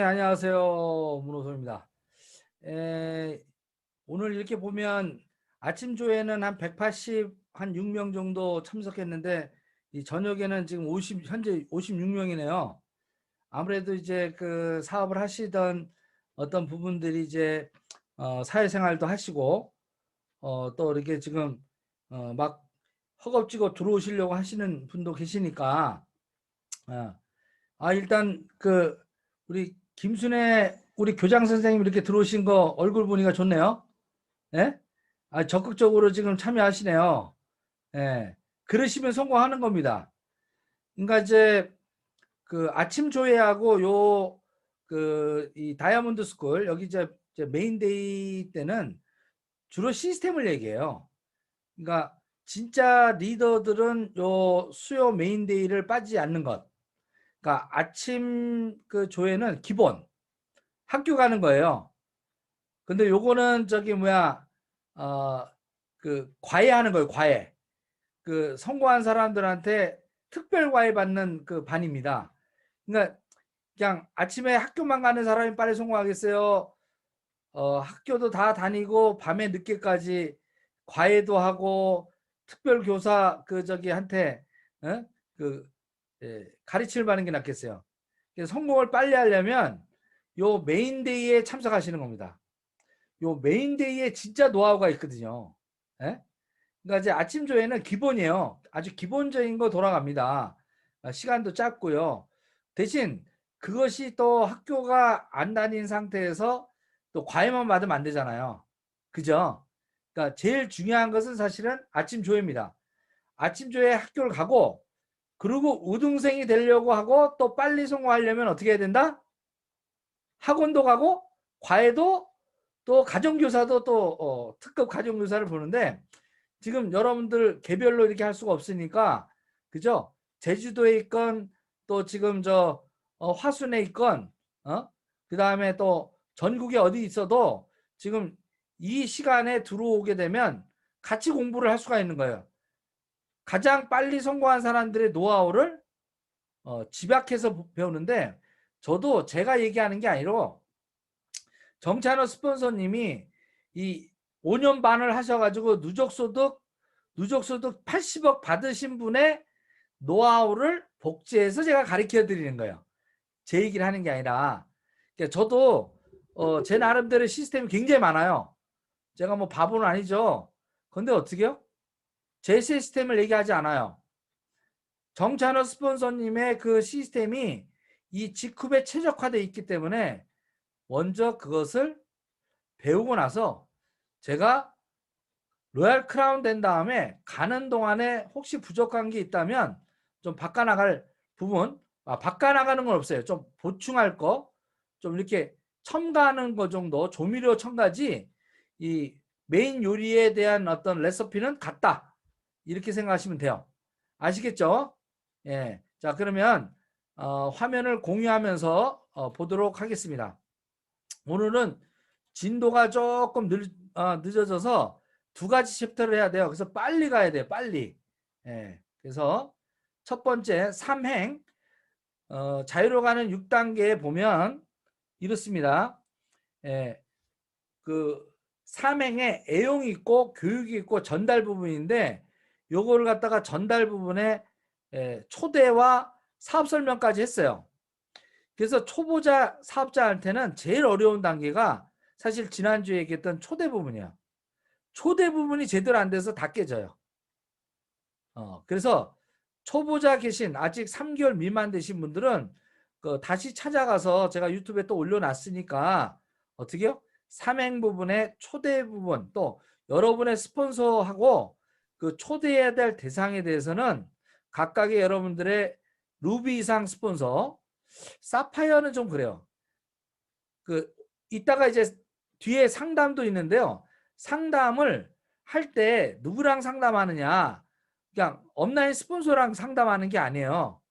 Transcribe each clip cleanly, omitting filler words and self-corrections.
안녕하세요. 문호소입니다. 오늘 이렇게 보면 아침 조회는 한 186명 정도 참석했는데 이 저녁에는 지금 현재 56명이네요. 아무래도 이제 그 사업을 하시던 어떤 부분들이 이제 사회생활도 하시고 또 이렇게 지금 막 허겁지겁 들어오시려고 하시는 분도 계시니까 일단 그 우리 김순애 우리 교장 선생님 이렇게 들어오신 거 얼굴 보니까 좋네요. 예? 적극적으로 지금 참여하시네요. 예. 그러시면 성공하는 겁니다. 그러니까 이제 그 아침 조회하고 이 다이아몬드 스쿨 여기 이제 메인데이 때는 주로 시스템을 얘기해요. 그러니까 진짜 리더들은 요 수요 메인데이를 빠지지 않는 것. 그러니까 아침 그 조회는 기본 학교 가는 거예요. 근데 요거는 저기 뭐야 그 과외하는 거예요. 과외. 그 성공한 사람들한테 특별 과외 받는 그 반입니다. 그러니까 그냥 아침에 학교만 가는 사람이 빨리 성공하겠어요? 학교도 다 다니고 밤에 늦게까지 과외도 하고 특별 교사 그 저기 한테 그 가르침을 받는 게 낫겠어요. 그래서 성공을 빨리 하려면 요 메인데이에 참석하시는 겁니다. 요 메인데이에 진짜 노하우가 있거든요. 예? 그러니까 이제 아침 조회는 기본이에요. 아주 기본적인 거 돌아갑니다. 시간도 짧고요. 대신 그것이 또 학교가 안 다닌 상태에서 또 과외만 받으면 안 되잖아요. 그죠? 그러니까 제일 중요한 것은 사실은 아침 조회입니다. 아침 조회 학교를 가고 그리고 우등생이 되려고 하고 또 빨리 성공하려면 어떻게 해야 된다? 학원도 가고 과외도 또 가정교사도 또 특급 가정교사를 보는데 지금 여러분들 개별로 이렇게 할 수가 없으니까 그죠? 제주도에 있건 또 지금 저 화순에 있건 그 다음에 또 전국에 어디 있어도 지금 이 시간에 들어오게 되면 같이 공부를 할 수가 있는 거예요. 가장 빨리 성공한 사람들의 노하우를 집약해서 배우는데 저도 제가 얘기하는 게 아니라 정찬호 스폰서님이 이 5년 반을 하셔가지고 누적소득 80억 받으신 분의 노하우를 복제해서 제가 가르쳐 드리는 거예요. 제 얘기를 하는 게 아니라. 그러니까 저도 제 나름대로 시스템이 굉장히 많아요. 제가 뭐 바보는 아니죠. 근데 어떻게요? 제 시스템을 얘기하지 않아요. 정찬호 스폰서님의 그 시스템이 이 직급에 최적화되어 있기 때문에 먼저 그것을 배우고 나서 제가 로얄 크라운 된 다음에 가는 동안에 혹시 부족한 게 있다면 좀 바꿔나갈 부분, 바꿔나가는 건 없어요. 좀 보충할 거, 좀 이렇게 첨가하는 거 정도, 조미료 첨가지 이 메인 요리에 대한 어떤 레시피는 같다. 이렇게 생각하시면 돼요. 아시겠죠? 예. 자, 그러면 화면을 공유하면서 보도록 하겠습니다. 오늘은 진도가 조금 늦어져서 두 가지 챕터를 해야 돼요. 그래서 빨리 가야 돼요. 빨리. 예. 그래서 첫 번째 3행 자유로 가는 6단계에 보면 이렇습니다. 예. 그 3행에 애용이 있고 교육이 있고 전달 부분인데 요거를 갖다가 전달 부분에 초대와 사업 설명까지 했어요. 그래서 초보자 사업자한테는 제일 어려운 단계가 사실 지난주에 얘기했던 초대 부분이야. 초대 부분이 제대로 안 돼서 다 깨져요. 그래서 초보자 계신 아직 3개월 미만 되신 분들은 다시 찾아가서 제가 유튜브에 또 올려놨으니까 어떻게요? 3행 부분의 초대 부분 또 여러분의 스폰서하고 그 초대해야 될 대상에 대해서는 각각의 여러분들의 루비 이상 스폰서 사파이어는 좀 그래요. 이따가 이제 뒤에 상담도 있는데요. 상담을 할 때 누구랑 상담하느냐? 그냥 업라인 스폰서랑 상담하는 게 아니에요.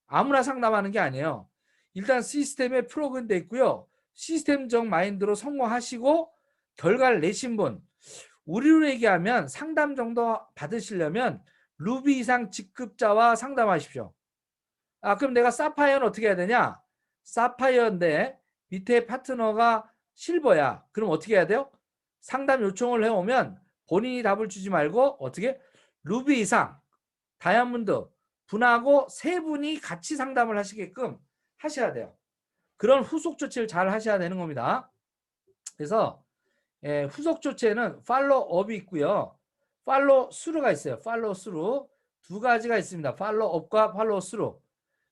아무나 상담하는 게 아니에요. 일단 시스템에 프로그램 돼 있고요. 시스템적 마인드로 성공하시고 결과를 내신 분. 우리로 얘기하면 상담 정도 받으시려면 루비 이상 직급자와 상담하십시오. 그럼 내가 사파이어는 어떻게 해야 되냐? 사파이어인데 밑에 파트너가 실버야. 그럼 어떻게 해야 돼요? 상담 요청을 해오면 본인이 답을 주지 말고 어떻게? 루비 이상, 다이아몬드 분하고 세 분이 같이 상담을 하시게끔 하셔야 돼요. 그런 후속 조치를 잘 하셔야 되는 겁니다. 그래서 후속 조치에는 팔로우업이 있고요. 팔로우 스루가 있어요. 팔로우 스루 두 가지가 있습니다. 팔로우업과 팔로우 스루.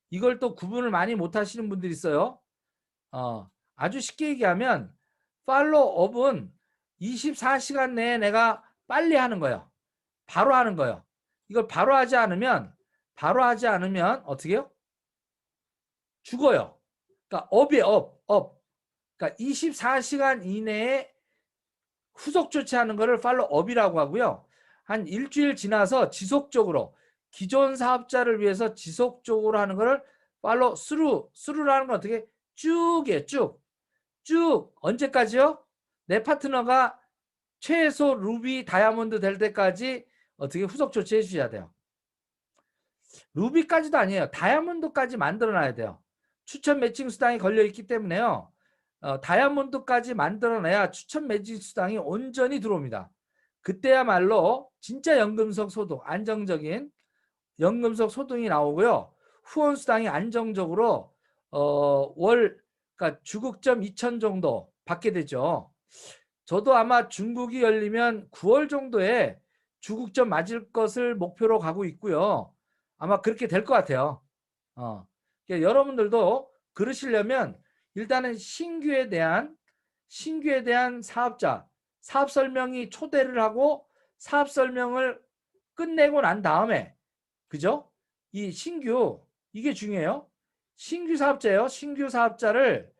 이걸 또 구분을 많이 못 하시는 분들이 있어요. 아주 쉽게 얘기하면 팔로우업은 24시간 내에 내가 빨리 하는 거예요. 바로 하는 거예요. 이걸 바로 하지 않으면 어떻게 해요? 죽어요. 그러니까 업이에요. 업. 그러니까 24시간 이내에 후속 조치하는 거를 팔로우업이라고 하고요. 한 일주일 지나서 지속적으로 기존 사업자를 위해서 지속적으로 하는 거를 팔로우 스루라는 건 어떻게 쭉이에요. 쭉 언제까지요? 내 파트너가 최소 루비 다이아몬드 될 때까지 어떻게 후속 조치해 주셔야 돼요. 루비까지도 아니에요. 다이아몬드까지 만들어 놔야 돼요. 추천 매칭 수당이 걸려 있기 때문에요. 다이아몬드까지 만들어내야 추천 매칭 수당이 온전히 들어옵니다. 그때야말로 진짜 연금성 소득, 안정적인 연금성 소득이 나오고요. 후원 수당이 안정적으로 그러니까 주국점 2천 정도 받게 되죠. 저도 아마 중국이 열리면 9월 정도에 주국점 맞을 것을 목표로 가고 있고요. 아마 그렇게 될 것 같아요. 그러니까 여러분들도 그러시려면 일단은 신규에 대한 사업자 사업 설명이 초대를 하고 사업 설명을 끝내고 난 다음에 그죠? 이 신규 이게 중요해요. 신규 사업자예요. 신규 사업자를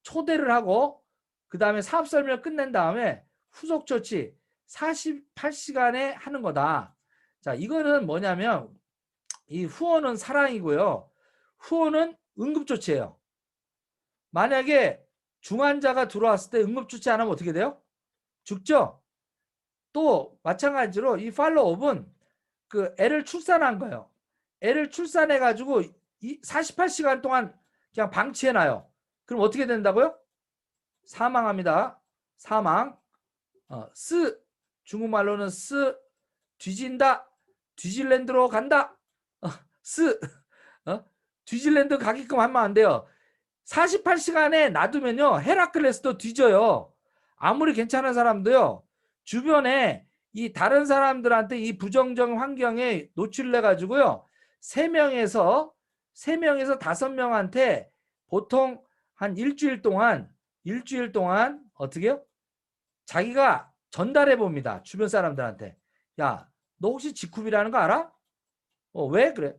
초대를 하고 그 다음에 사업 설명을 끝낸 다음에 후속 조치 48시간에 하는 거다. 자, 이거는 뭐냐면 이 후원은 사랑이고요. 후원은 응급조치예요. 만약에 중환자가 들어왔을 때 응급조치 안 하면 어떻게 돼요? 죽죠? 또 마찬가지로 이 팔로우업은 그 애를 출산한 거예요. 애를 출산해 가지고 48시간 동안 그냥 방치해놔요. 그럼 어떻게 된다고요? 사망합니다. 사망. 중국말로는 뒤진다. 뒤질랜드로 간다. 뒤질랜드 가게끔 하면 안 돼요. 48시간에 놔두면요 헤라클레스도 뒤져요. 아무리 괜찮은 사람도요 주변에 이 다른 사람들한테 이 부정적 환경에 노출돼 가지고요 3명에서 5명한테 보통 한 일주일 동안 어떻게요? 자기가 전달해 봅니다. 주변 사람들한테. 야, 너 혹시 지쿰이라는 거 알아? 왜 그래?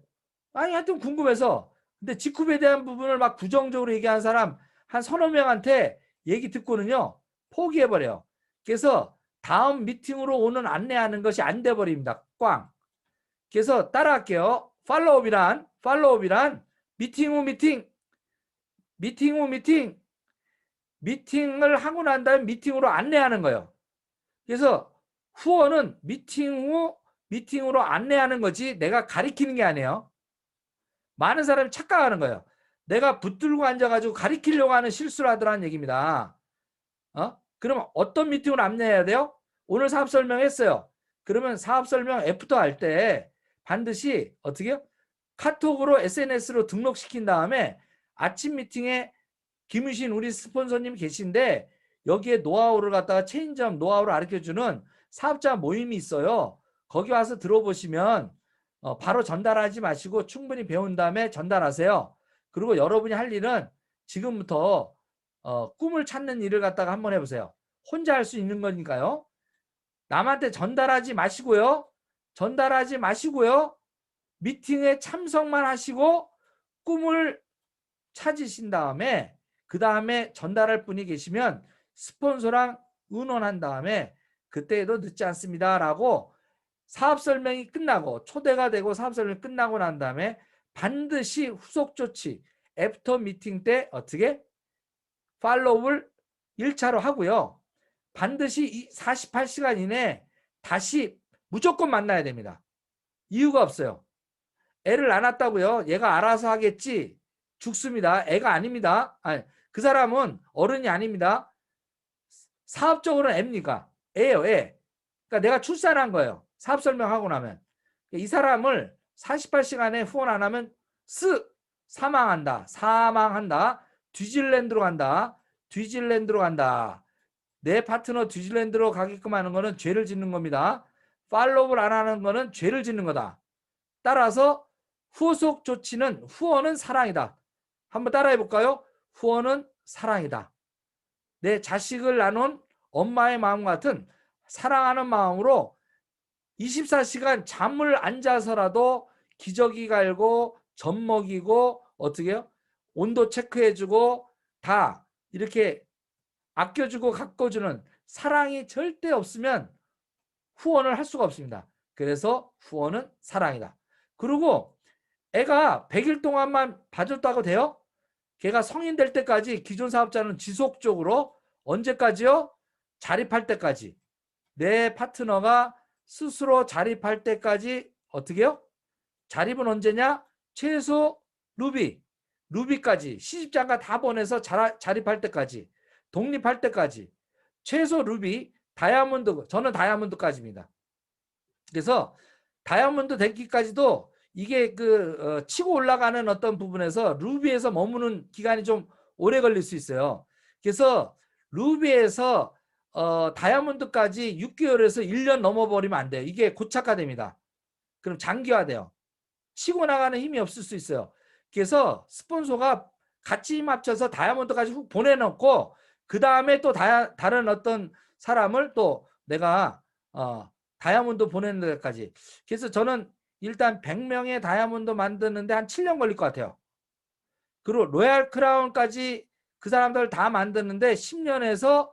아니 하여튼 궁금해서. 근데 지쿰에 대한 부분을 막 부정적으로 얘기하는 사람 한 서너 명한테 얘기 듣고는요 포기해버려요. 그래서 다음 미팅으로 오는 안내하는 것이 안 돼버립니다. 꽝. 그래서 따라할게요. 팔로우업이란 미팅 후 미팅을 하고 난 다음에 미팅으로 안내하는 거예요. 그래서 후원은 미팅으로 안내하는 거지 내가 가리키는 게 아니에요. 많은 사람이 착각하는 거예요. 내가 붙들고 앉아가지고 가리키려고 하는 실수를 하더라는 얘기입니다. 그러면 어떤 미팅으로 안내해야 돼요? 오늘 사업 설명했어요. 그러면 사업 설명 애프터 할 때 반드시 어떻게 해요? 카톡으로 SNS로 등록시킨 다음에 아침 미팅에 김유신 우리 스폰서님 계신데 여기에 노하우를 갖다가 체인점 노하우를 가르쳐주는 사업자 모임이 있어요. 거기 와서 들어보시면 바로 전달하지 마시고 충분히 배운 다음에 전달하세요. 그리고 여러분이 할 일은 지금부터 꿈을 찾는 일을 갖다가 한번 해보세요. 혼자 할 수 있는 거니까요. 남한테 전달하지 마시고요. 미팅에 참석만 하시고 꿈을 찾으신 다음에 그 다음에 전달할 분이 계시면 스폰서랑 의논한 다음에 그때에도 늦지 않습니다 라고 사업 설명이 끝나고 초대가 되고 사업 설명이 끝나고 난 다음에 반드시 후속 조치 애프터 미팅 때 어떻게 팔로우를 1차로 하고요. 반드시 48시간 이내에 다시 무조건 만나야 됩니다. 이유가 없어요. 애를 안 낳았다고요. 얘가 알아서 하겠지. 죽습니다. 애가 아닙니다. 아니, 그 사람은 어른이 아닙니다. 사업적으로는 애입니까? 애예요, 애. 그러니까 내가 출산한 거예요. 사업 설명하고 나면. 이 사람을 48시간에 후원 안 하면 사망한다. 사망한다. 뒤질랜드로 간다. 뒤질랜드로 간다. 내 파트너 뒤질랜드로 가게끔 하는 거는 죄를 짓는 겁니다. 팔로우를 안 하는 거는 죄를 짓는 거다. 따라서 후속 조치는 후원은 사랑이다. 한번 따라해 볼까요? 후원은 사랑이다. 내 자식을 나눈 엄마의 마음 같은 사랑하는 마음으로 24시간 잠을 안 자서라도 기저귀 갈고 젖 먹이고 어떻게 해요? 온도 체크해주고 다 이렇게 아껴주고 가꿔주는 사랑이 절대 없으면 후원을 할 수가 없습니다. 그래서 후원은 사랑이다. 그리고 애가 100일 동안만 봐줬다고 돼요? 걔가 성인 될 때까지 기존 사업자는 지속적으로 언제까지요? 자립할 때까지. 내 파트너가 스스로 자립할 때까지 어떻게 해요? 자립은 언제냐? 최소 루비까지 시집장가 다 보내서 자립할 때까지 독립할 때까지 최소 루비 다이아몬드 저는 다이아몬드까지입니다. 그래서 다이아몬드 되기까지도 이게 치고 올라가는 어떤 부분에서 루비에서 머무는 기간이 좀 오래 걸릴 수 있어요. 그래서 루비에서 다이아몬드까지 6개월에서 1년 넘어버리면 안 돼요. 이게 고착화됩니다. 그럼 장기화돼요. 치고 나가는 힘이 없을 수 있어요. 그래서 스폰서가 같이 힘 합쳐서 다이아몬드까지 훅 보내놓고 그 다음에 또 다른 어떤 사람을 또 내가 다이아몬드 보내는 데까지. 그래서 저는 일단 100명의 다이아몬드 만드는데 한 7년 걸릴 것 같아요. 그리고 로얄 크라운까지 그 사람들 다 만드는데 10년에서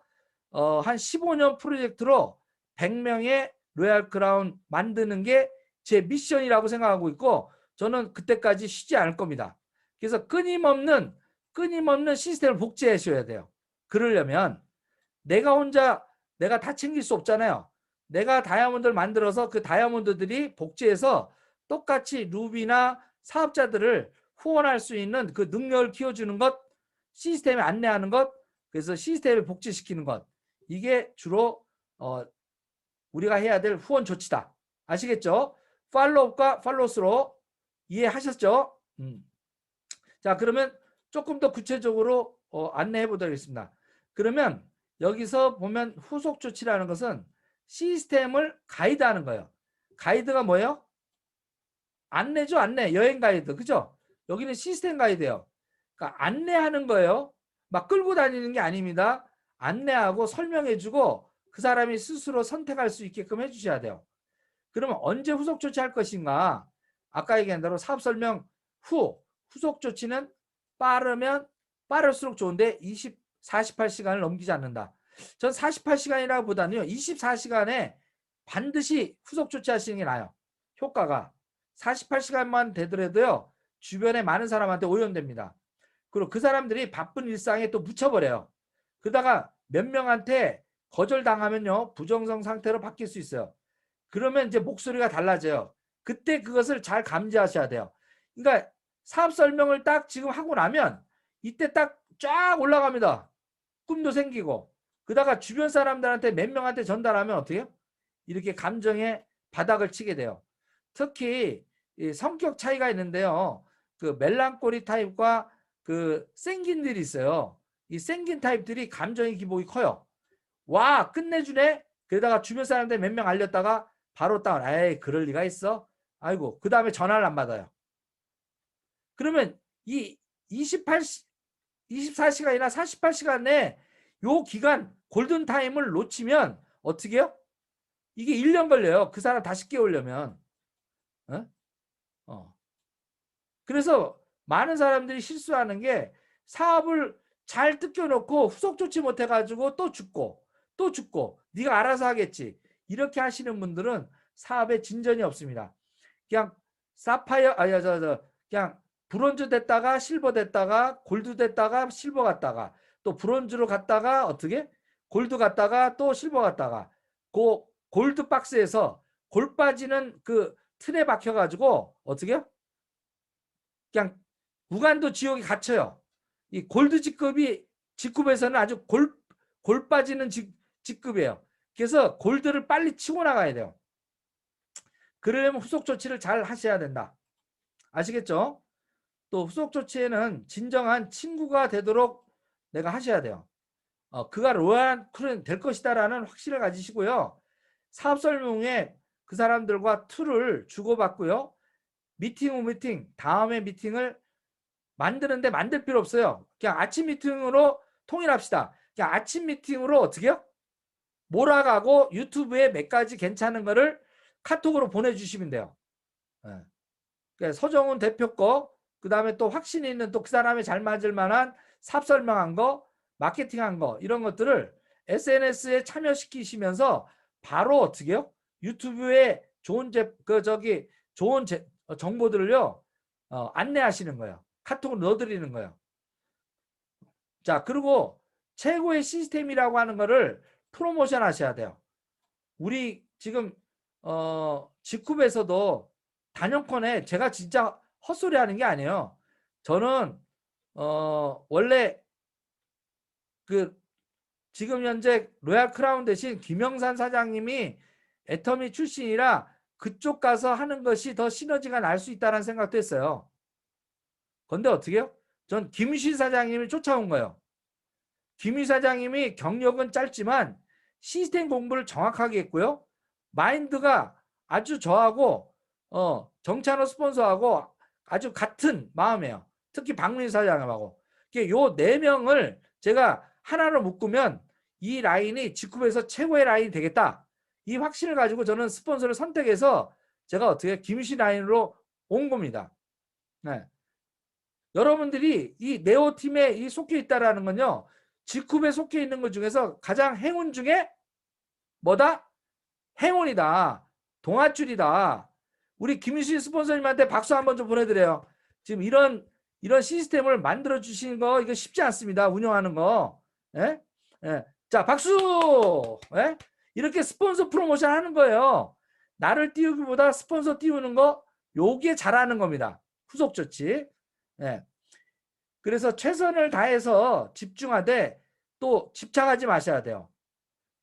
한 15년 프로젝트로 100명의 로얄 크라운 만드는 게 제 미션이라고 생각하고 있고 저는 그때까지 쉬지 않을 겁니다. 그래서 끊임없는 시스템을 복제하셔야 돼요. 그러려면 내가 혼자 내가 다 챙길 수 없잖아요. 내가 다이아몬드를 만들어서 그 다이아몬드들이 복제해서 똑같이 루비나 사업자들을 후원할 수 있는 그 능력을 키워주는 것, 시스템에 안내하는 것, 그래서 시스템을 복제시키는 것. 이게 주로 우리가 해야 될 후원 조치다. 아시겠죠? 팔로우업과 팔로우스로 이해하셨죠? 자, 그러면 조금 더 구체적으로 안내해 보도록 하겠습니다. 그러면 여기서 보면 후속 조치라는 것은 시스템을 가이드하는 거예요. 가이드가 뭐예요? 안내죠, 안내. 여행 가이드. 그죠? 여기는 시스템 가이드예요. 그러니까 안내하는 거예요. 막 끌고 다니는 게 아닙니다. 안내하고 설명해주고 그 사람이 스스로 선택할 수 있게끔 해주셔야 돼요. 그러면 언제 후속 조치할 것인가? 아까 얘기한 대로 사업 설명 후 후속 조치는 빠르면 빠를수록 좋은데 48시간을 넘기지 않는다. 전 48시간이라고 보다는요. 24시간에 반드시 후속 조치하시는 게 나아요. 효과가 48시간만 되더라도요. 주변에 많은 사람한테 오염됩니다. 그리고 그 사람들이 바쁜 일상에 또 묻혀버려요. 그러다가 몇 명한테 거절당하면요. 부정성 상태로 바뀔 수 있어요. 그러면 이제 목소리가 달라져요. 그때 그것을 잘 감지하셔야 돼요. 그러니까 사업 설명을 딱 지금 하고 나면 이때 딱 쫙 올라갑니다. 꿈도 생기고. 그러다가 주변 사람들한테 몇 명한테 전달하면 어떻게 해요? 이렇게 감정의 바닥을 치게 돼요. 특히 성격 차이가 있는데요. 그 멜랑콜리 타입과 그 생긴들이 있어요. 이 생긴 타입들이 감정의 기복이 커요. 와, 끝내주네? 그러다가 주변 사람들 몇 명 알렸다가 바로 다운. 에이, 그럴 리가 있어? 아이고, 그 다음에 전화를 안 받아요. 그러면 이 24시간이나 48시간 내에 요 기간 골든타임을 놓치면 어떻게 해요? 이게 1년 걸려요. 그 사람 다시 깨우려면. 그래서 많은 사람들이 실수하는 게 사업을 잘 뜯겨놓고 후속 조치 못해가지고 또 죽고 네가 알아서 하겠지. 이렇게 하시는 분들은 사업에 진전이 없습니다. 그냥 사파이어 그냥 브론즈 됐다가 실버 됐다가 골드 됐다가 실버 갔다가 또 브론즈로 갔다가 어떻게 골드 갔다가 또 실버 갔다가 그 골드 박스에서 골 빠지는 그 틀에 박혀가지고 어떻게 그냥 무간도 지옥에 갇혀요. 이 골드 직급이 직급에서는 아주 골 빠지는 직급이에요. 그래서 골드를 빨리 치고 나가야 돼요. 그러려면 후속 조치를 잘 하셔야 된다. 아시겠죠? 또 후속 조치에는 진정한 친구가 되도록 내가 하셔야 돼요. 그가 로얄 쿨은 될 것이다라는 확신을 가지시고요. 사업 설명에 그 사람들과 툴을 주고받고요. 미팅 후 미팅, 다음에 미팅을 만드는데 만들 필요 없어요. 그냥 아침 미팅으로 통일합시다. 그냥 아침 미팅으로 어떻게요? 몰아가고 유튜브에 몇 가지 괜찮은 거를 카톡으로 보내주시면 돼요. 그러니까 서정훈 대표 거, 그 다음에 또 확신이 있는 또 그 사람이 잘 맞을 만한 사업 설명한 거, 마케팅한 거, 이런 것들을 SNS에 참여시키시면서 바로 어떻게요? 유튜브에 좋은 좋은 정보들을요, 안내하시는 거예요. 카톡을 넣어드리는 거예요. 자, 그리고 최고의 시스템이라고 하는 거를 프로모션 하셔야 돼요. 우리 지금 직후에서도 단연컨에 제가 진짜 헛소리 하는 게 아니에요. 저는 원래 그 지금 현재 로얄 크라운 대신 김영산 사장님이 애터미 출신이라 그쪽 가서 하는 것이 더 시너지가 날 수 있다는 생각도 했어요. 그런데 어떻게 해요? 전 김유신 사장님이 쫓아온 거예요. 김유신 사장님이 경력은 짧지만 시스템 공부를 정확하게 했고요. 마인드가 아주 저하고 정찬호 스폰서하고 아주 같은 마음이에요. 특히 박문희 사장님하고. 요 4명을 제가 하나로 묶으면 이 라인이 직급에서 최고의 라인이 되겠다. 이 확신을 가지고 저는 스폰서를 선택해서 제가 어떻게 김유신 라인으로 온 겁니다. 네. 여러분들이 이 네오팀에 이 속해 있다라는 건요. 직급에 속해 있는 것 중에서 가장 행운 중에 뭐다? 행운이다. 동아줄이다. 우리 김유신 스폰서님한테 박수 한번 좀 보내드려요. 지금 이런 시스템을 만들어 주시는 거 이거 쉽지 않습니다. 운영하는 거. 예? 예. 자, 박수. 예? 이렇게 스폰서 프로모션 하는 거예요. 나를 띄우기보다 스폰서 띄우는 거 요게 잘하는 겁니다. 후속 조치. 예. 그래서 최선을 다해서 집중하되 또 집착하지 마셔야 돼요.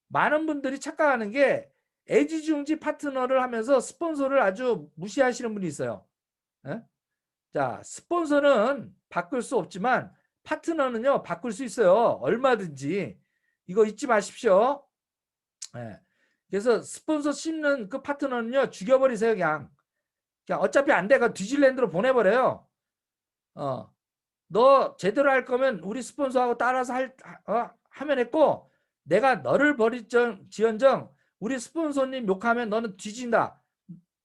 많은 분들이 착각하는 게 애지중지 파트너를 하면서 스폰서를 아주 무시하시는 분이 있어요. 에? 자, 스폰서는 바꿀 수 없지만 파트너는요 바꿀 수 있어요. 얼마든지. 이거 잊지 마십시오. 예. 그래서 스폰서 씹는 그 파트너는요 죽여버리세요. 그냥 어차피 안 돼. 뒤질랜드로 보내버려요. 너 제대로 할 거면 우리 스폰서하고 따라서 하면 했고, 내가 너를 버릴지언정 우리 스폰서님 욕하면 너는 뒤진다.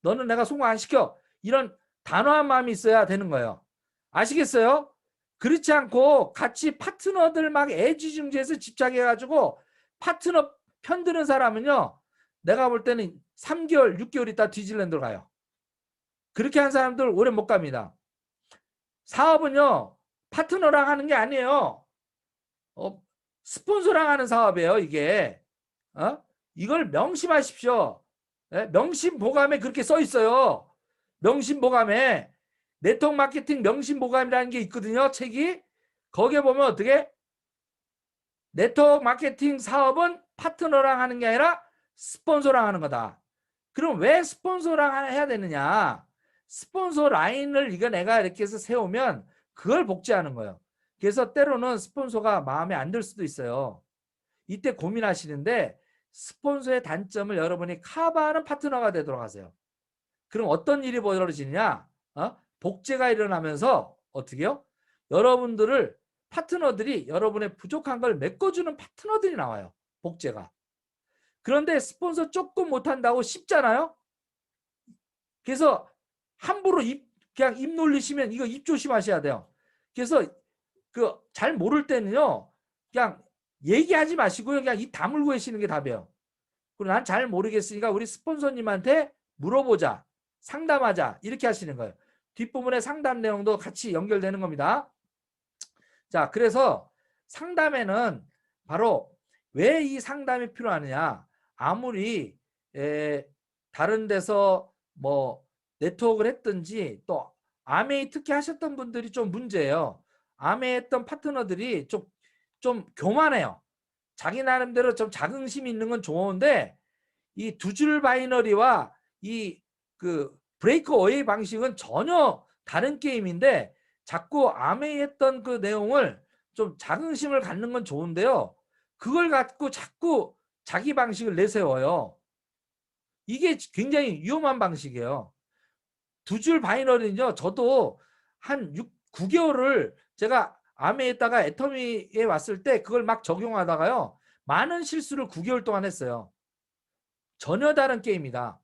너는 내가 송구 안 시켜. 이런 단호한 마음이 있어야 되는 거예요. 아시겠어요? 그렇지 않고 같이 파트너들 막 애지중지해서 집착해가지고 파트너 편드는 사람은요. 내가 볼 때는 3개월, 6개월 있다 뒤질랜드로 가요. 그렇게 한 사람들 오래 못 갑니다. 사업은요. 파트너랑 하는 게 아니에요. 스폰서랑 하는 사업이에요. 이게. 이걸 명심하십시오. 네? 명심보감에 그렇게 써 있어요. 명심보감에 네트워크 마케팅 명심보감이라는 게 있거든요. 책이. 거기에 보면 어떻게 네트워크 마케팅 사업은 파트너랑 하는 게 아니라 스폰서랑 하는 거다. 그럼 왜 스폰서랑 해야 되느냐? 스폰서 라인을 이거 내가 이렇게 해서 세우면 그걸 복제하는 거예요. 그래서 때로는 스폰서가 마음에 안 들 수도 있어요. 이때 고민하시는데 스폰서의 단점을 여러분이 커버하는 파트너가 되도록 하세요. 그럼 어떤 일이 벌어지느냐? 복제가 일어나면서 어떻게요? 여러분들을 파트너들이 여러분의 부족한 걸 메꿔주는 파트너들이 나와요. 복제가. 그런데 스폰서 조금 못한다고 쉽잖아요. 그래서 함부로 그냥 입 놀리시면 이거 입 조심하셔야 돼요. 그래서 잘 모를 때는요. 그냥 얘기하지 마시고요. 그냥 입 다물고 계시는 게 답이에요. 그리고 난 잘 모르겠으니까 우리 스폰서님한테 물어보자. 상담하자. 이렇게 하시는 거예요. 뒷부분에 상담 내용도 같이 연결되는 겁니다. 자, 그래서 상담에는 바로 왜 이 상담이 필요하느냐. 아무리 다른 데서 뭐 네트워크를 했든지 또 아메이 특히 하셨던 분들이 좀 문제예요. 아메이 했던 파트너들이 좀 좀 교만해요. 자기 나름대로 좀 자긍심이 있는 건 좋은데 이 두 줄 바이너리와 이 그 브레이크 어웨이 방식은 전혀 다른 게임인데 자꾸 아메이 했던 그 내용을 좀 자긍심을 갖는 건 좋은데요. 그걸 갖고 자꾸 자기 방식을 내세워요. 이게 굉장히 위험한 방식이에요. 두 줄 바이너리는요. 저도 한 9개월을 제가 아메에다가 애터미에 왔을 때 그걸 막 적용하다가요. 많은 실수를 9개월 동안 했어요. 전혀 다른 게임이다.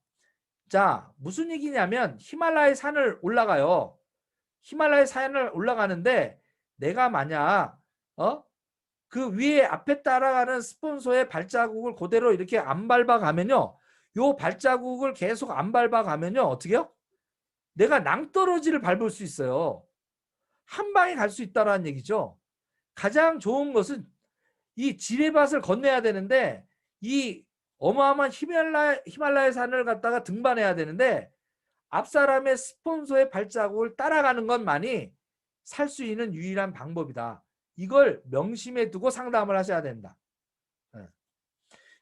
자, 무슨 얘기냐면 히말라야 산을 올라가요. 히말라야 산을 올라가는데 내가 만약 그 위에 앞에 따라가는 스폰서의 발자국을 그대로 이렇게 안 밟아가면요. 요 발자국을 계속 안 밟아가면요. 어떻게요? 내가 낭떠러지를 밟을 수 있어요. 한 방에 갈 수 있다라는 얘기죠. 가장 좋은 것은 이 지레밭을 건너야 되는데 이 어마어마한 히말라야 산을 갖다가 등반해야 되는데 앞사람의 스폰서의 발자국을 따라가는 것만이 살 수 있는 유일한 방법이다. 이걸 명심해 두고 상담을 하셔야 된다.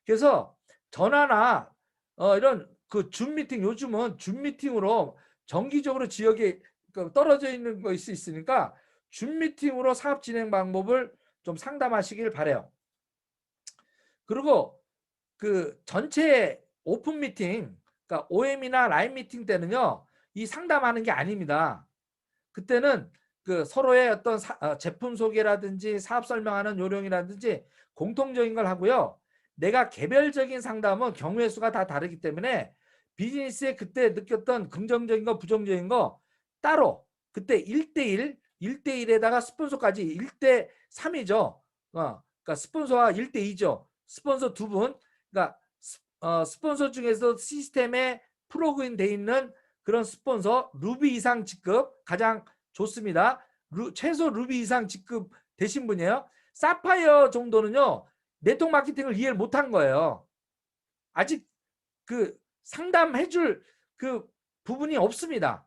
그래서 전화나 이런 그 줌 미팅, 요즘은 줌 미팅으로 정기적으로 지역에 떨어져 있는 것이 있으니까 줌 미팅으로 사업 진행 방법을 좀 상담하시길 바래요. 그리고 그 전체 오픈 미팅, 그러니까 OM이나 라인 미팅 때는요, 이 상담하는 게 아닙니다. 그때는 그 서로의 어떤 제품 소개라든지 사업 설명하는 요령이라든지 공통적인 걸 하고요. 내가 개별적인 상담은 경우의 수가 다 다르기 때문에 비즈니스에 그때 느꼈던 긍정적인 거, 부정적인 거 따로 그때 1대1, 1대1에다가 스폰서까지 1대3이죠. 그러니까 스폰서와 1대2죠. 스폰서 두 분, 그러니까 스폰서 중에서 시스템에 프로그인 돼 있는 그런 스폰서 루비 이상 직급 가장 좋습니다. 최소 루비 이상 직급 되신 분이에요. 사파이어 정도는요. 네트워크 마케팅을 이해를 못한 거예요. 아직 그 상담해줄 그 부분이 없습니다.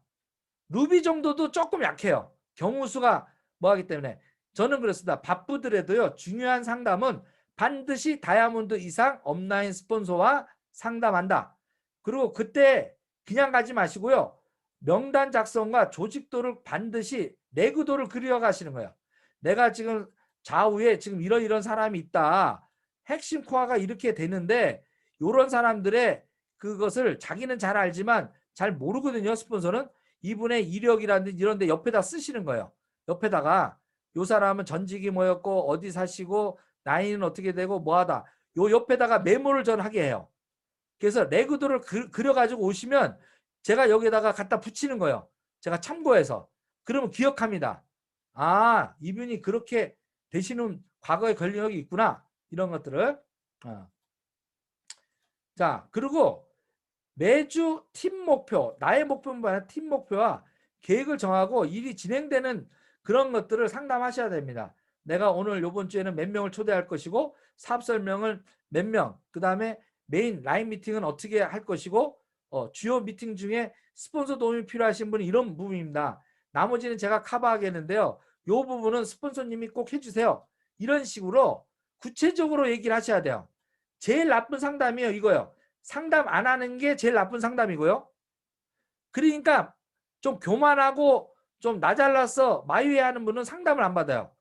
루비 정도도 조금 약해요. 경우 수가 뭐하기 때문에. 저는 그렇습니다. 바쁘더라도요. 중요한 상담은 반드시 다이아몬드 이상 업라인 스폰서와 상담한다. 그리고 그때 그냥 가지 마시고요. 명단 작성과 조직도를 반드시 내구도를 그려가시는 거예요. 내가 지금 좌우에 지금 이런 사람이 있다. 핵심 코어가 이렇게 되는데 이런 사람들의 그것을 자기는 잘 알지만 잘 모르거든요. 스폰서는. 이분의 이력이라든지 이런 데 옆에다 쓰시는 거예요. 옆에다가 요 사람은 전직이 뭐였고 어디 사시고 나이는 어떻게 되고 뭐하다. 요 옆에다가 메모를 전 하게 해요. 그래서 레그도를 그려가지고 오시면 제가 여기다가 갖다 붙이는 거예요. 제가 참고해서. 그러면 기억합니다. 아, 이분이 그렇게 되시는 과거의 권력이 있구나. 이런 것들을. 자, 그리고 매주 팀 목표, 나의 목표는 아니라 팀 목표와 계획을 정하고 일이 진행되는 그런 것들을 상담하셔야 됩니다. 내가 오늘 이번 주에는 몇 명을 초대할 것이고 사업 설명을 몇 명, 그 다음에 메인 라인 미팅은 어떻게 할 것이고 주요 미팅 중에 스폰서 도움이 필요하신 분은 이런 부분입니다. 나머지는 제가 커버하겠는데요. 이 부분은 스폰서님이 꼭 해주세요. 이런 식으로 구체적으로 얘기를 하셔야 돼요. 제일 나쁜 상담이에요. 이거요. 상담 안 하는 게 제일 나쁜 상담이고요. 그러니까 좀 교만하고 좀 나 잘라서 마이웨이 하는 분은 상담을 안 받아요.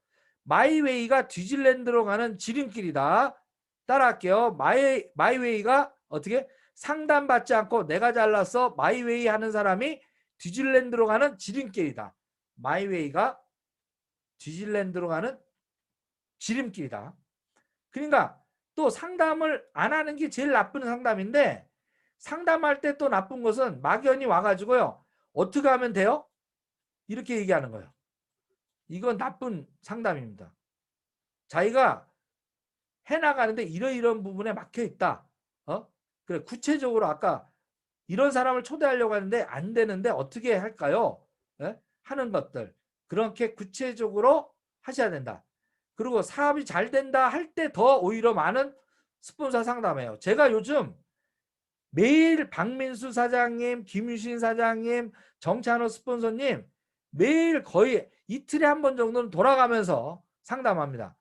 마이웨이가 뒤질랜드로 가는 지름길이다. 따라할게요. 마이웨이가 어떻게? 상담받지 않고 내가 잘라서 마이웨이 하는 사람이 뒤질랜드로 가는 지름길이다. 마이웨이가 뒤질랜드로 가는 지름길이다. 그러니까 또 상담을 안 하는 게 제일 나쁜 상담인데 상담할 때 또 나쁜 것은 막연히 와가지고요. 어떻게 하면 돼요? 이렇게 얘기하는 거예요. 이건 나쁜 상담입니다. 자기가 해나가는데 이런 부분에 막혀 있다. 그래 구체적으로 아까 이런 사람을 초대하려고 하는데 안 되는데 어떻게 할까요? 하는 것들 그렇게 구체적으로 하셔야 된다. 그리고 사업이 잘 된다 할 때 더 오히려 많은 스폰서 상담해요. 제가 요즘 매일 박민수 사장님, 김유신 사장님, 정찬호 스폰서님 매일 거의 이틀에 한 번 정도는 돌아가면서 상담합니다.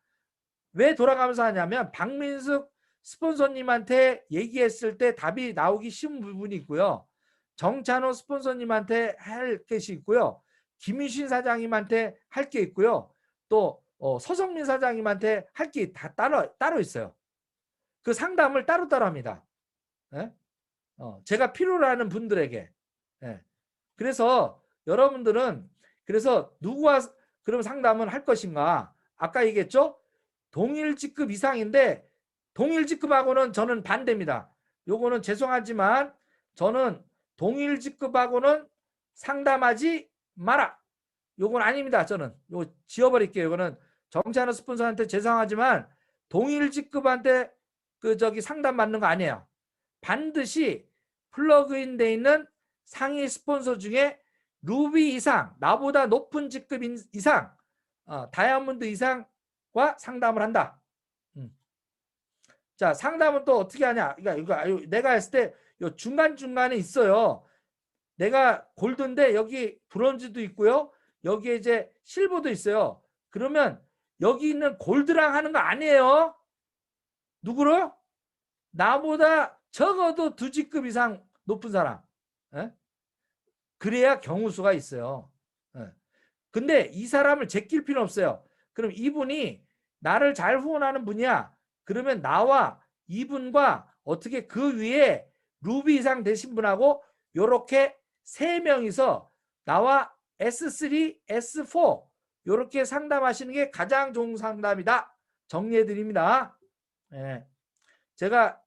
왜 돌아가면서 하냐면 박민숙 스폰서님한테 얘기했을 때 답이 나오기 쉬운 부분이 있고요. 정찬호 스폰서님한테 할 것이 있고요. 김유신 사장님한테 할 게 있고요. 또 서성민 사장님한테 할 게 다 따로 있어요. 그 상담을 따로따로 합니다. 예? 제가 필요로 하는 분들에게. 예. 그래서 여러분들은 그래서 누구와 그럼 상담을 할 것인가? 아까 얘기했죠? 동일 직급 이상인데 동일 직급하고는 저는 반대입니다. 요거는 죄송하지만 저는 동일 직급하고는 상담하지 마라. 요건 아닙니다. 저는 요 지워버릴게요. 요거는 정치하는 스폰서한테 죄송하지만 동일 직급한테 상담 받는 거 아니에요. 반드시 플러그인 돼 있는 상위 스폰서 중에 루비 이상, 나보다 높은 직급 이상, 다이아몬드 이상과 상담을 한다. 자, 상담은 또 어떻게 하냐? 이거 내가 했을 때 중간중간에 있어요. 내가 골드인데 여기 브론즈도 있고요. 여기에 이제 실버도 있어요. 그러면 여기 있는 골드랑 하는 거 아니에요. 누구로? 나보다 적어도 2직급 이상 높은 사람. 에? 그래야 경우수가 있어요. 에. 근데 이 사람을 제낄 필요 없어요. 그럼 이분이 나를 잘 후원하는 분이야. 그러면 나와 이분과 어떻게 그 위에 루비 이상 되신 분하고 요렇게 3명이서 나와 S3, S4 요렇게 상담하시는 게 가장 좋은 상담이다. 정리해 드립니다. 예. 제가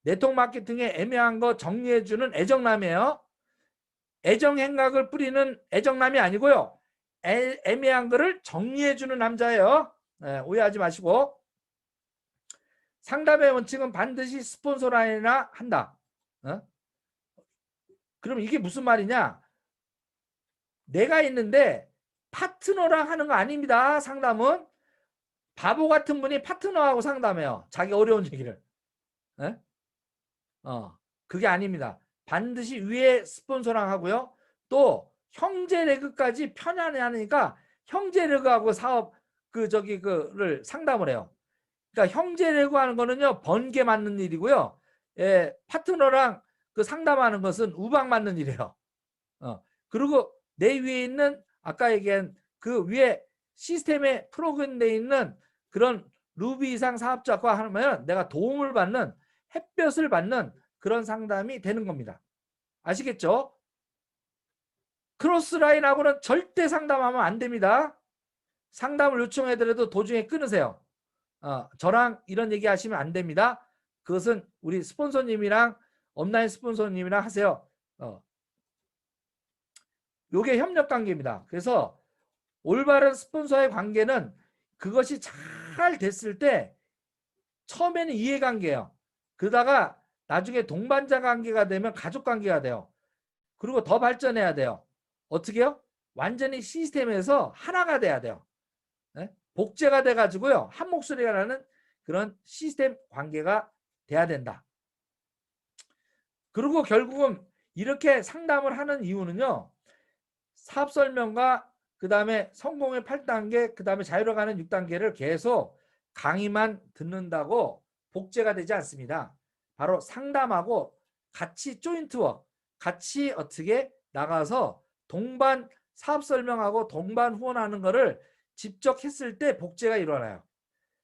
네트워크 마케팅에 애매한 거 정리해 주는 애정남이에요. 애정 행각을 뿌리는 애정남이 아니고요. 애매한 거를 정리해 주는 남자예요. 예, 오해하지 마시고. 상담의 원칙은 반드시 스폰서 라인이나 한다. 그럼 이게 무슨 말이냐? 내가 있는데 파트너랑 하는 거 아닙니다. 상담은. 바보 같은 분이 파트너하고 상담해요. 자기 어려운 얘기를. 그게 아닙니다. 반드시 위에 스폰서랑 하고요. 또 형제 레그까지 편안해하니까 형제 레그하고 사업 그를 상담을 해요. 그러니까 형제 레그 하는 거는요 번개 맞는 일이고요. 예, 파트너랑 그 상담하는 것은 우박 맞는 일이에요. 그리고 내 위에 있는 아까 얘기한 그 위에 시스템에 프로그램되어 있는 그런 루비 이상 사업자과 하면 내가 도움을 받는 햇볕을 받는 그런 상담이 되는 겁니다. 아시겠죠? 크로스라인하고는 절대 상담하면 안 됩니다. 상담을 요청해더라도 도중에 끊으세요. 저랑 이런 얘기 하시면 안 됩니다. 그것은 우리 스폰서님이랑 온라인 스폰서님이랑 하세요. 요게 협력관계입니다. 그래서 올바른 스폰서의 관계는 그것이 잘 됐을 때 처음에는 이해관계예요. 그러다가 나중에 동반자 관계가 되면 가족관계가 돼요. 그리고 더 발전해야 돼요. 어떻게요? 완전히 시스템에서 하나가 돼야 돼요. 네? 복제가 돼가지고요. 한 목소리가 나는 그런 시스템 관계가 돼야 된다. 그리고 결국은 이렇게 상담을 하는 이유는요. 사업 설명과 그 다음에 성공의 8단계, 그 다음에 자유로 가는 6단계를 계속 강의만 듣는다고 복제가 되지 않습니다. 바로 상담하고 같이 조인트워크, 같이 어떻게 나가서 동반 사업 설명하고 동반 후원하는 거를 직접 했을 때 복제가 일어나요.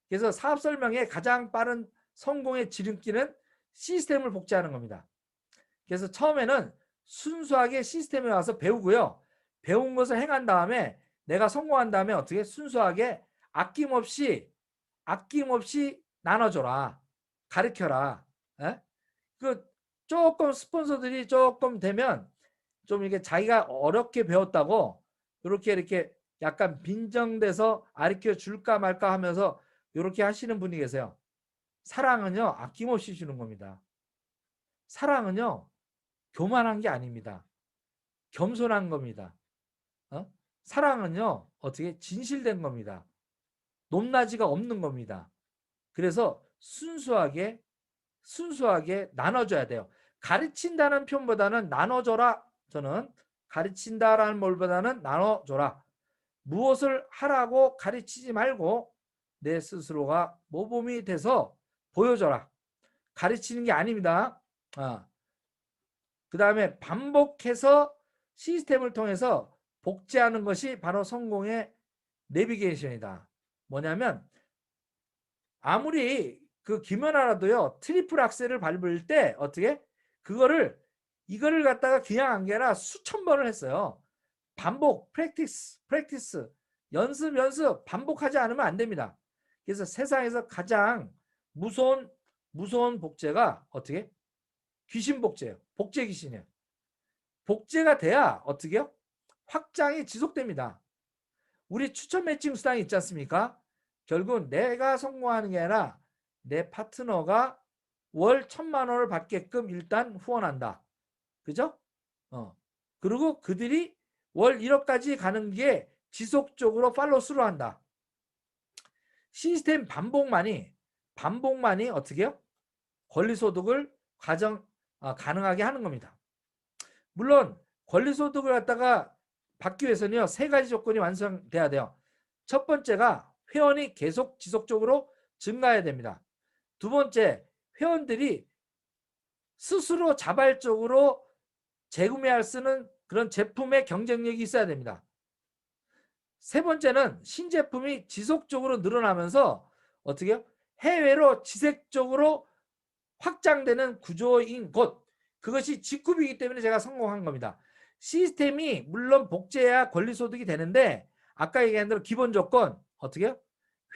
그래서 사업 설명의 가장 빠른 성공의 지름길은 시스템을 복제하는 겁니다. 그래서 처음에는 순수하게 시스템에 와서 배우고요. 배운 것을 행한 다음에 내가 성공한 다음에 어떻게 순수하게 아낌없이 나눠줘라. 가르쳐라. 에? 그 조금 스폰서들이 조금 되면 좀 이렇게 자기가 어렵게 배웠다고 이렇게 약간 빈정돼서 가르쳐 줄까 말까 하면서 이렇게 하시는 분이 계세요. 사랑은요 아낌없이 주는 겁니다. 사랑은요 교만한 게 아닙니다. 겸손한 겁니다. 사랑은요 어떻게 진실된 겁니다. 높낮이가 없는 겁니다. 그래서 순수하게 나눠줘야 돼요. 가르친다는 표현보다는 나눠줘라. 저는 가르친다라는 말보다는 나눠줘라. 무엇을 하라고 가르치지 말고 내 스스로가 모범이 돼서 보여줘라. 가르치는 게 아닙니다. 그 다음에 반복해서 시스템을 통해서 복제하는 것이 바로 성공의 내비게이션이다. 뭐냐면 아무리 그 김연아라도요 트리플 악셀을 밟을 때 어떻게 이거를 갖다가 그냥 한 게 아니라 수천 번을 했어요. 반복, 프랙티스, 연습 반복하지 않으면 안 됩니다. 그래서 세상에서 가장 무서운 복제가 어떻게? 귀신 복제예요. 복제 귀신이에요. 복제가 돼야 어떻게요? 확장이 지속됩니다. 우리 추천 매칭 수당이 있지 않습니까? 결국 내가 성공하는 게 아니라 내 파트너가 월 1,000만 원을 받게끔 일단 후원한다. 그죠? 그리고 그들이 월 1억까지 가는 게 지속적으로 팔로우스루 한다. 시스템 반복만이 어떻게요? 권리소득을 가능하게 하는 겁니다. 물론 권리소득을 갖다가 받기 위해서는요 3가지 조건이 완성돼야 돼요. 첫 번째가 회원이 계속 지속적으로 증가해야 됩니다. 두 번째, 회원들이 스스로 자발적으로 재구매할 수 있는 그런 제품의 경쟁력이 있어야 됩니다. 세 번째는 신제품이 지속적으로 늘어나면서 어떻게요? 해외로 지속적으로 확장되는 구조인 것, 그것이 직급이기 때문에 제가 성공한 겁니다. 시스템이 물론 복제해야 권리소득이 되는데 아까 얘기한 대로 기본 조건 어떻게요?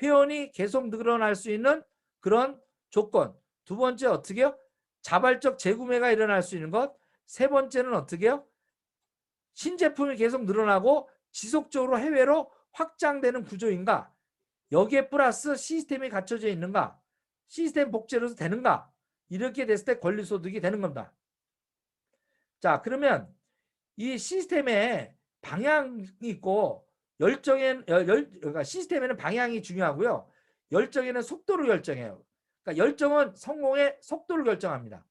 회원이 계속 늘어날 수 있는 그런 조건. 두 번째 어떻게요? 자발적 재구매가 일어날 수 있는 것. 세 번째는 어떻게요? 신제품이 계속 늘어나고 지속적으로 해외로 확장되는 구조인가? 여기에 플러스 시스템이 갖춰져 있는가? 시스템 복제로서 되는가? 이렇게 됐을 때 권리소득이 되는 겁니다. 자, 그러면 이 시스템에 방향이 있고 그러니까 시스템에는 방향이 중요하고요. 열정에는 속도를 결정해요. 그러니까 열정은 성공의 속도를 결정합니다.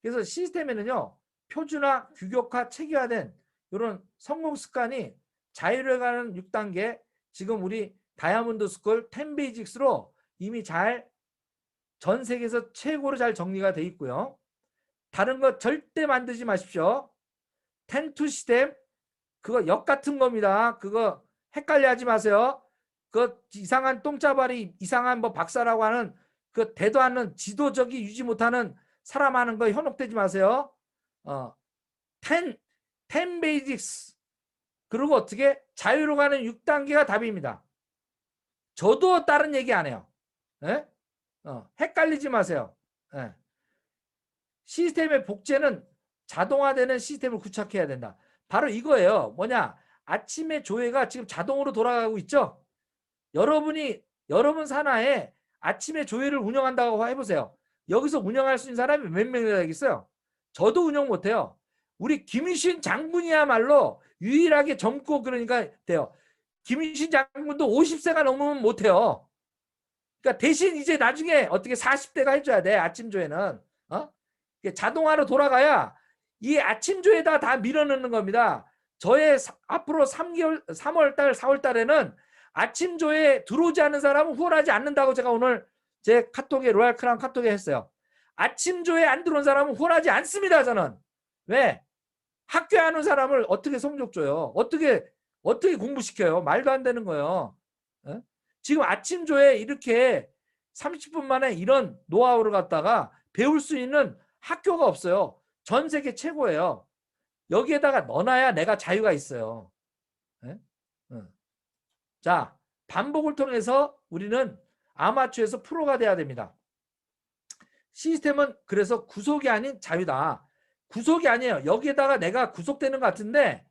그래서 시스템에는요. 표준화, 규격화, 체계화된 이런 성공 습관이 자유를 가는 6단계 지금 우리 다이아몬드 스쿨 10 베이직스로 이미 전 세계에서 최고로 잘 정리가 돼 있고요. 다른 거 절대 만들지 마십시오. 10 시스템 그거 역 같은 겁니다. 그거 헷갈려 하지 마세요. 그 이상한 똥짜발이 이상한 뭐 박사라고 하는 그 대도 않는 지도적이 유지 못하는 사람 하는 거 현혹되지 마세요. 10 베이직스 그리고 어떻게 자유로 가는 6단계가 답입니다. 저도 다른 얘기 안 해요. 예? 헷갈리지 마세요. 예. 시스템의 복제는 자동화되는 시스템을 구축해야 된다. 바로 이거예요. 뭐냐? 아침에 조회가 지금 자동으로 돌아가고 있죠? 여러분 산하에 아침에 조회를 운영한다고 해보세요. 여기서 운영할 수 있는 사람이 몇 명이나 되겠어요? 저도 운영 못해요. 우리 김유신 장군이야말로 유일하게 젊고 그러니까 돼요. 김유신 장군도 50세가 넘으면 못해요. 그러니까 대신 이제 나중에 어떻게 40대가 해줘야 돼. 아침 조회는. 자동화로 돌아가야 이 아침 조회다 다 밀어넣는 겁니다. 저의 앞으로 3월달, 4월달에는 아침 조회 들어오지 않는 사람은 후원하지 않는다고 제가 오늘 제 카톡에 로얄 크라운 카톡에 했어요. 아침 조회 안 들어온 사람은 후원하지 않습니다. 저는. 왜? 학교에 하는 사람을 어떻게 성적 줘요? 어떻게 공부시켜요? 말도 안 되는 거예요. 지금 아침 조회 이렇게 30분 만에 이런 노하우를 갖다가 배울 수 있는 학교가 없어요. 전 세계 최고예요. 여기에다가 넣어놔야 내가 자유가 있어요. 자, 반복을 통해서 우리는 아마추어에서 프로가 돼야 됩니다. 시스템은 그래서 구속이 아닌 자유다. 구속이 아니에요. 여기에다가 내가 구속되는 것 같은데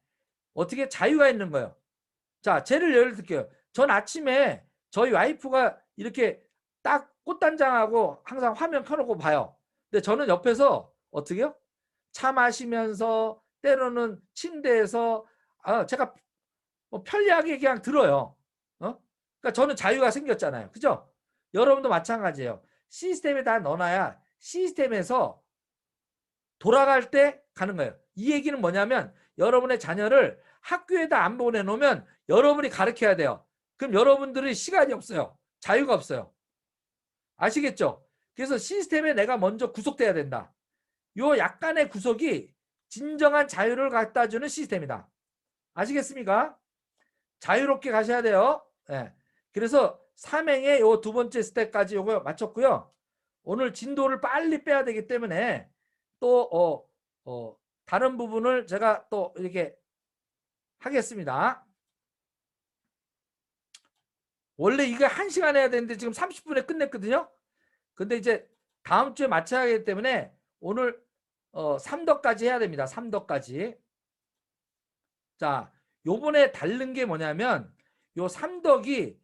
어떻게 자유가 있는 거예요. 자, 예를 들게요. 전 아침에 저희 와이프가 이렇게 딱 꽃단장하고 항상 화면 켜놓고 봐요. 근데 저는 옆에서 어떻게 해요? 차 마시면서 때로는 침대에서 제가 뭐 편리하게 그냥 들어요. 그러니까 저는 자유가 생겼잖아요. 그죠? 여러분도 마찬가지예요. 시스템에 다 넣어놔야 시스템에서 돌아갈 때 가는 거예요. 이 얘기는 뭐냐면 여러분의 자녀를 학교에다 안 보내놓으면 여러분이 가르쳐야 돼요. 그럼 여러분들이 시간이 없어요. 자유가 없어요. 아시겠죠? 그래서 시스템에 내가 먼저 구속돼야 된다. 요 약간의 구속이 진정한 자유를 갖다 주는 시스템이다. 아시겠습니까? 자유롭게 가셔야 돼요. 네. 그래서 삼행의 요 두 번째 스텝까지 요거 마쳤고요. 오늘 진도를 빨리 빼야 되기 때문에 또 다른 부분을 제가 또 이렇게 하겠습니다. 원래 이거 1시간 해야 되는데 지금 30분에 끝냈거든요. 근데 이제 다음 주에 마쳐야 하기 때문에 오늘 3덕까지 해야 됩니다. 3덕까지. 자, 요번에 다른 게 뭐냐면 요 삼덕이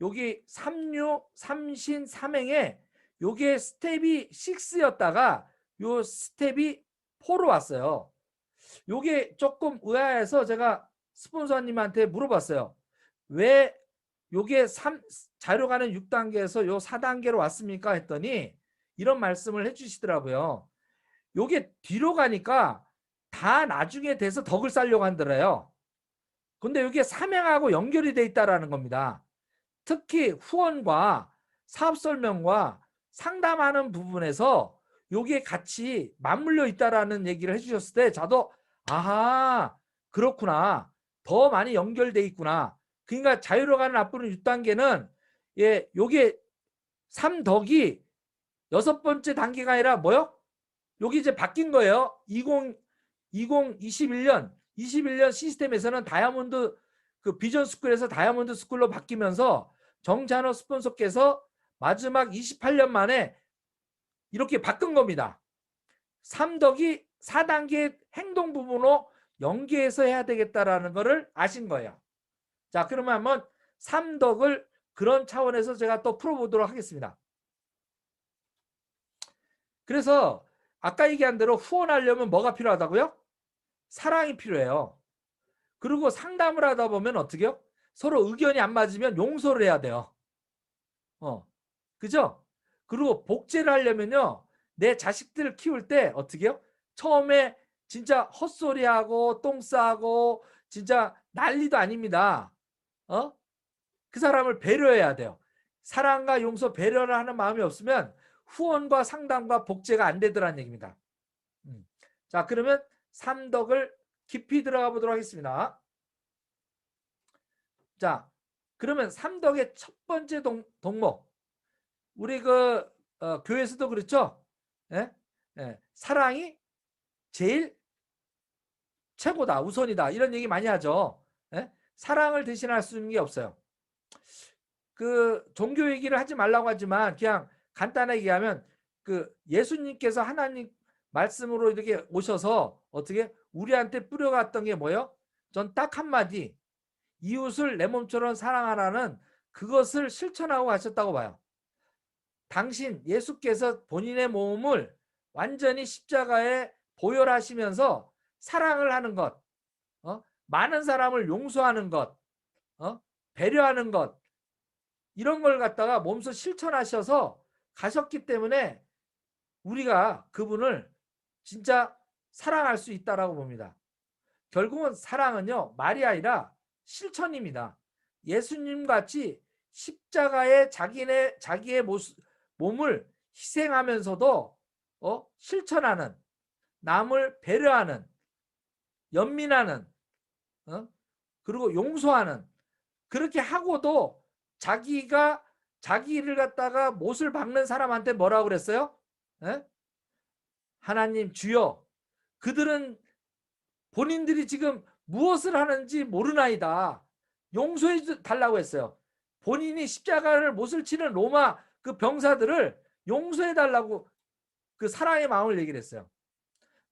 여기 삼류, 삼신, 삼행에 요게 스텝이 6였다가 요 스텝이 4로 왔어요. 요게 조금 의아해서 제가 스폰서님한테 물어봤어요. 왜 요게 자료 가는 6단계에서 요 4단계로 왔습니까? 했더니 이런 말씀을 해주시더라고요. 요게 뒤로 가니까 다 나중에 돼서 덕을 쌓려고 한더래요. 근데 이게 삼행하고 연결이 돼 있다라는 겁니다. 특히 후원과 사업 설명과 상담하는 부분에서 요게 같이 맞물려 있다라는 얘기를 해주셨을 때 저도 아하 그렇구나. 더 많이 연결돼 있구나. 그러니까 자유로 가는 앞으로 6단계는 예, 요게 3덕이 6번째 단계가 아니라 뭐요? 여기 이제 바뀐 거예요. 21년 시스템에서는 다이아몬드 그 비전 스쿨에서 다이아몬드 스쿨로 바뀌면서 정찬호 스폰서께서 마지막 28년 만에 이렇게 바꾼 겁니다. 3덕이 4단계 행동 부분으로 연계해서 해야 되겠다라는 것을 아신 거예요. 자, 그러면 한번 3덕을 그런 차원에서 제가 또 풀어보도록 하겠습니다. 그래서 아까 얘기한 대로 후원하려면 뭐가 필요하다고요? 사랑이 필요해요. 그리고 상담을 하다 보면 어떻게 해요? 서로 의견이 안 맞으면 용서를 해야 돼요. 그죠? 그리고 복제를 하려면요. 내 자식들을 키울 때 어떻게 해요? 처음에 진짜 헛소리하고 똥 싸고 진짜 난리도 아닙니다. 그 사람을 배려해야 돼요. 사랑과 용서, 배려를 하는 마음이 없으면 후원과 상담과 복제가 안 되더라는 얘기입니다. 자, 그러면 삼덕을 깊이 들어가 보도록 하겠습니다. 자, 그러면 삼덕의 첫 번째 동목. 우리 교회에서도 그렇죠? 예? 예. 사랑이 제일 최고다, 우선이다. 이런 얘기 많이 하죠. 예? 사랑을 대신할 수 있는 게 없어요. 종교 얘기를 하지 말라고 하지만 그냥 간단하게 얘기하면 예수님께서 하나님 말씀으로 이렇게 오셔서 어떻게 우리한테 뿌려갔던 게 뭐예요? 전 딱 한마디, 이웃을 내 몸처럼 사랑하라는 그것을 실천하고 가셨다고 봐요. 당신 예수께서 본인의 몸을 완전히 십자가에 보혈하시면서 사랑을 하는 것, 많은 사람을 용서하는 것, 배려하는 것, 이런 걸 갖다가 몸소 실천하셔서 가셨기 때문에 우리가 그분을 진짜 사랑할 수 있다라고 봅니다. 결국은 사랑은요, 말이 아니라 실천입니다. 예수님 같이 십자가에 자기의 몸을 희생하면서도 실천하는, 남을 배려하는, 연민하는, 그리고 용서하는, 그렇게 하고도 자기를 갖다가 못을 박는 사람한테 뭐라고 그랬어요? 하나님 주여, 그들은 본인들이 지금 무엇을 하는지 모르나이다. 용서해 달라고 했어요. 본인이 십자가를 못을 치는 로마 그 병사들을 용서해 달라고 그 사랑의 마음을 얘기를 했어요.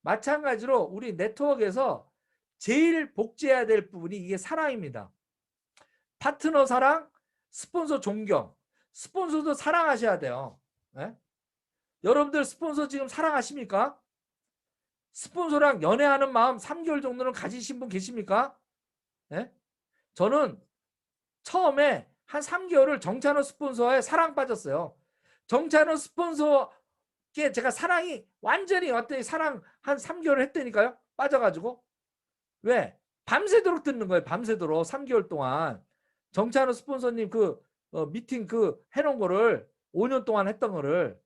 마찬가지로 우리 네트워크에서 제일 복제해야 될 부분이 이게 사랑입니다. 파트너 사랑, 스폰서 존경. 스폰서도 사랑하셔야 돼요. 네? 여러분들 스폰서 지금 사랑하십니까? 스폰서랑 연애하는 마음 3개월 정도는 가지신 분 계십니까? 네? 저는 처음에 한 3개월을 정찬호 스폰서에 사랑 빠졌어요. 정찬호 스폰서께 제가 사랑이 완전히 왔더니 사랑 한 3개월 했다니까요. 빠져가지고. 왜? 밤새도록 듣는 거예요. 밤새도록 3개월 동안. 정찬호 스폰서님 미팅 해놓은 거를 5년 동안 했던 거를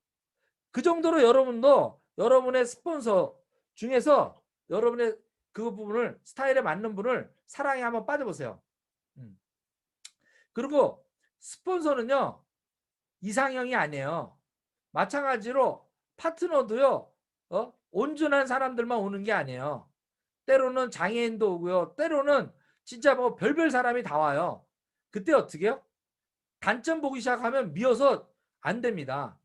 그 정도로 여러분도 여러분의 스폰서 중에서 여러분의 그 부분을 스타일에 맞는 분을 사랑에 한번 빠져보세요. 그리고 스폰서는요 이상형이 아니에요. 마찬가지로 파트너도요 온전한 사람들만 오는 게 아니에요. 때로는 장애인도 오고요. 때로는 진짜 뭐 별별 사람이 다 와요. 그때 어떻게 해요? 단점 보기 시작하면 미워서 안 됩니다.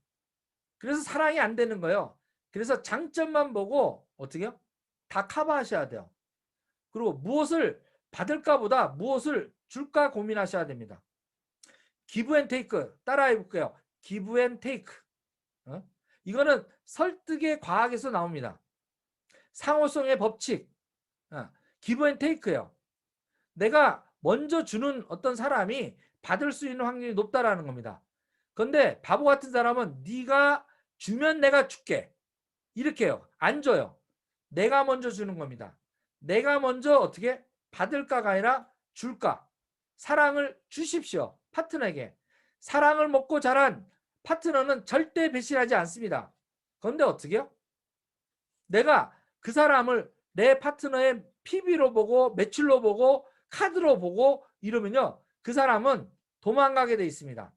그래서 사랑이 안 되는 거예요. 그래서 장점만 보고 어떻게 해요? 다 커버하셔야 돼요. 그리고 무엇을 받을까 보다 무엇을 줄까 고민하셔야 됩니다. 기브 앤 테이크 따라해 볼게요. 기브 앤 테이크. 이거는 설득의 과학에서 나옵니다. 상호성의 법칙. 기브 앤 테이크예요. 내가 먼저 주는 어떤 사람이 받을 수 있는 확률이 높다라는 겁니다. 그런데 바보 같은 사람은 네가 주면 내가 줄게 이렇게 해요. 안 줘요. 내가 먼저 주는 겁니다. 내가 먼저 어떻게 받을까가 아니라 줄까. 사랑을 주십시오. 파트너에게. 사랑을 먹고 자란 파트너는 절대 배신하지 않습니다. 그런데 어떻게 해요? 내가 그 사람을 내 파트너의 PB로 보고 매출로 보고 카드로 보고 이러면요. 그 사람은 도망가게 돼 있습니다.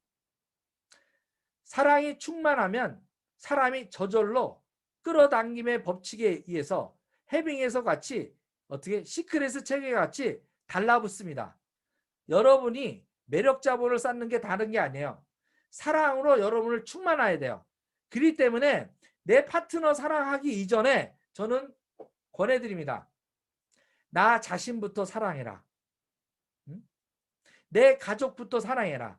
사랑이 충만하면 사람이 저절로 끌어당김의 법칙에 의해서 해빙에서 같이 어떻게 시크릿 체계 같이 달라붙습니다. 여러분이 매력 자본을 쌓는 게 다른 게 아니에요. 사랑으로 여러분을 충만해야 돼요. 그렇기 때문에 내 파트너 사랑하기 이전에 저는 권해드립니다. 나 자신부터 사랑해라. 내 가족부터 사랑해라.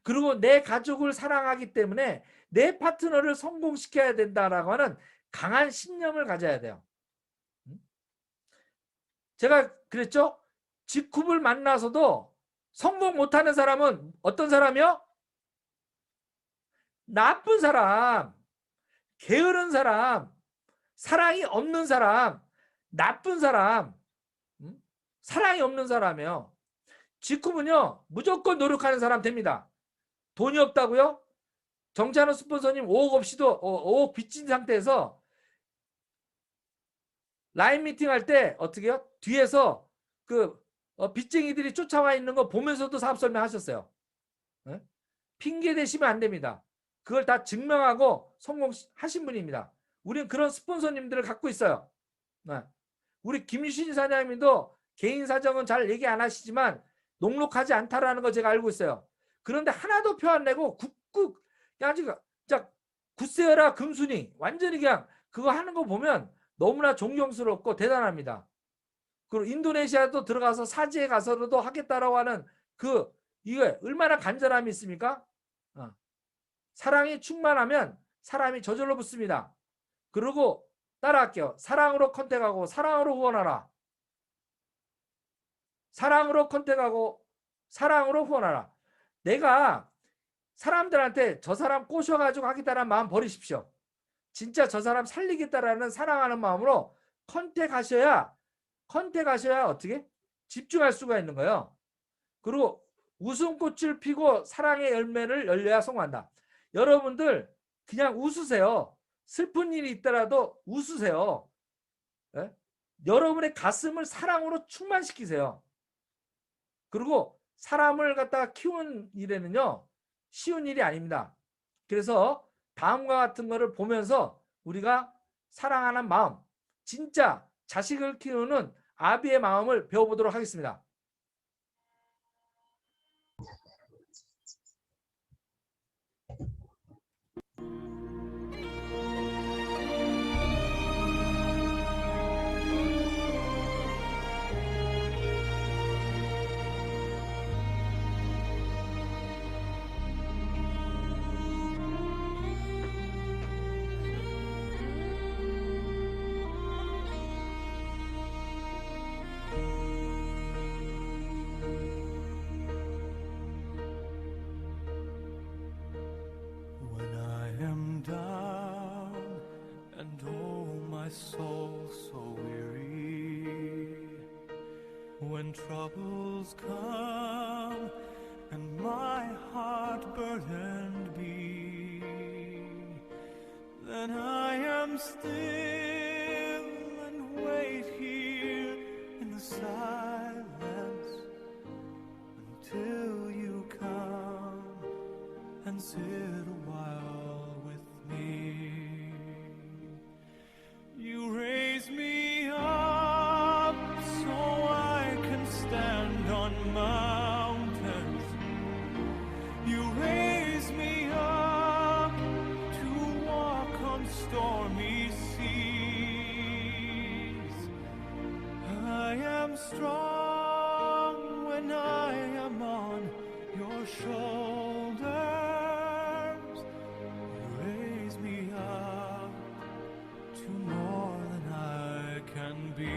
그리고 내 가족을 사랑하기 때문에 내 파트너를 성공시켜야 된다라고 하는 강한 신념을 가져야 돼요. 제가 그랬죠? 직후를 만나서도 성공 못하는 사람은 어떤 사람이요? 나쁜 사람, 게으른 사람, 사랑이 없는 사람, 나쁜 사람, 사랑이 없는 사람이에요. 직후는요 무조건 노력하는 사람 됩니다. 돈이 없다고요? 정찬호 스폰서님 5억 없이도 5억 빚진 상태에서 라인 미팅 할 때 어떻게 해요? 뒤에서 빚쟁이들이 쫓아와 있는 거 보면서도 사업 설명하셨어요. 네? 핑계 대시면 안 됩니다. 그걸 다 증명하고 성공하신 분입니다. 우리는 그런 스폰서님들을 갖고 있어요. 네. 우리 김유신 사장님도 개인 사정은 잘 얘기 안 하시지만 녹록하지 않다라는 거 제가 알고 있어요. 그런데 하나도 표 안 내고 국국 그냥 진짜 굳세어라 금순이 완전히 그냥 그거 하는 거 보면 너무나 존경스럽고 대단합니다. 그리고 인도네시아도 들어가서 사지에 가서도 하겠다라고 하는 이게 얼마나 간절함이 있습니까? 사랑이 충만하면 사람이 저절로 붙습니다. 그리고 따라할게요. 사랑으로 컨택하고 사랑으로 후원하라. 사랑으로 컨택하고 사랑으로 후원하라. 내가 사람들한테 저 사람 꼬셔가지고 하겠다는 마음 버리십시오. 진짜 저 사람 살리겠다라는 사랑하는 마음으로 컨택하셔야 어떻게 집중할 수가 있는 거예요. 그리고 웃음꽃을 피고 사랑의 열매를 열려야 성공한다. 여러분들 그냥 웃으세요. 슬픈 일이 있더라도 웃으세요. 네? 여러분의 가슴을 사랑으로 충만시키세요. 그리고 사람을 갖다가 키우는 일에는요 쉬운 일이 아닙니다. 그래서 다음과 같은 거를 보면서 우리가 사랑하는 마음, 진짜 자식을 키우는 아비의 마음을 배워보도록 하겠습니다. soul so weary, when troubles come and my heart when I am still and wait here in the silence until you come and sit a while with me. You raise me up so I can stand on mountains. You raise me up to walk on stormy seas. I am strong when I am on your shoulders. You raise me up to more than I can be.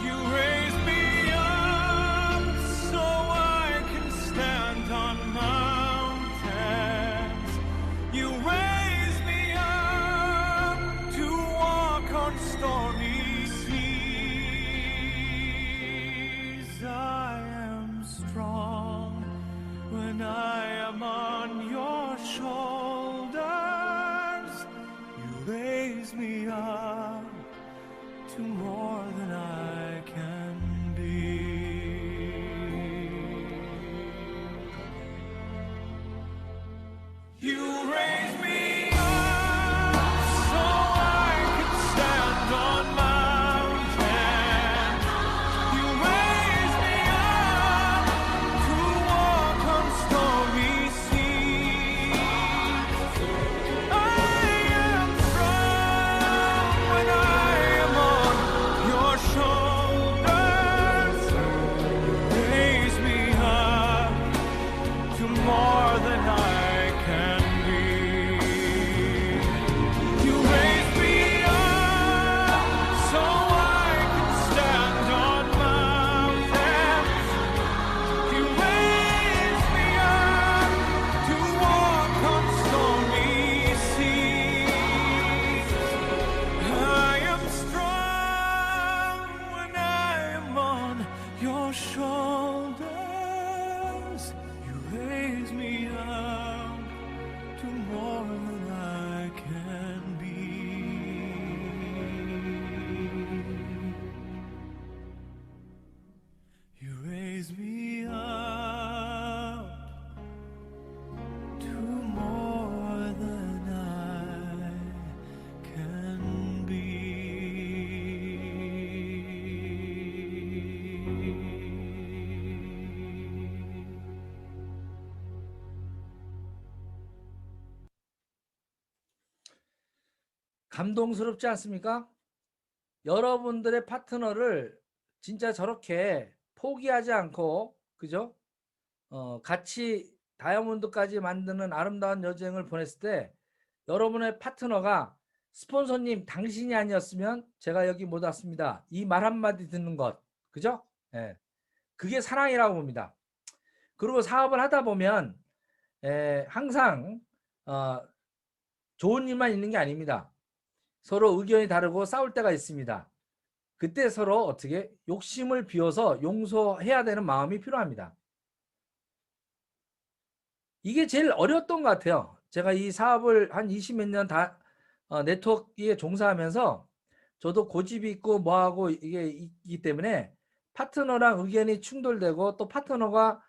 You raise me up so I can stand on mountains. You raise me up to walk on stormy seas. I am strong when I am on your shoulders. You raise me up to more than I can be. You raise me up so I can stand on mountains. You raise me up to walk on stormy seas. I am strong when I am on your shoulders. Raise me up to more than I can be. You raise me up so I can stand on mountains. You raise me up to walk on stormy seas. I am strong when I am on your shoulders. You raise me up to more than I can be. You raise me up to more than I can be. 감동스럽지 않습니까? 여러분들의 파트너를 진짜 저렇게 포기하지 않고, 그죠? 같이 다이아몬드까지 만드는 아름다운 여정을 보냈을 때 여러분의 파트너가 스폰서님 당신이 아니었으면 제가 여기 못 왔습니다. 이 말 한마디 듣는 것, 그죠? 예. 그게 사랑이라고 봅니다. 그리고 사업을 하다 보면 항상 좋은 일만 있는 게 아닙니다. 서로 의견이 다르고 싸울 때가 있습니다. 그때 서로 어떻게 욕심을 비워서 용서해야 되는 마음이 필요합니다. 이게 제일 어려웠던 것 같아요. 제가 이 사업을 한 20몇 년 다 네트워크에 종사하면서 저도 고집이 있고 뭐하고 이게 있기 때문에 파트너랑 의견이 충돌되고 또 파트너가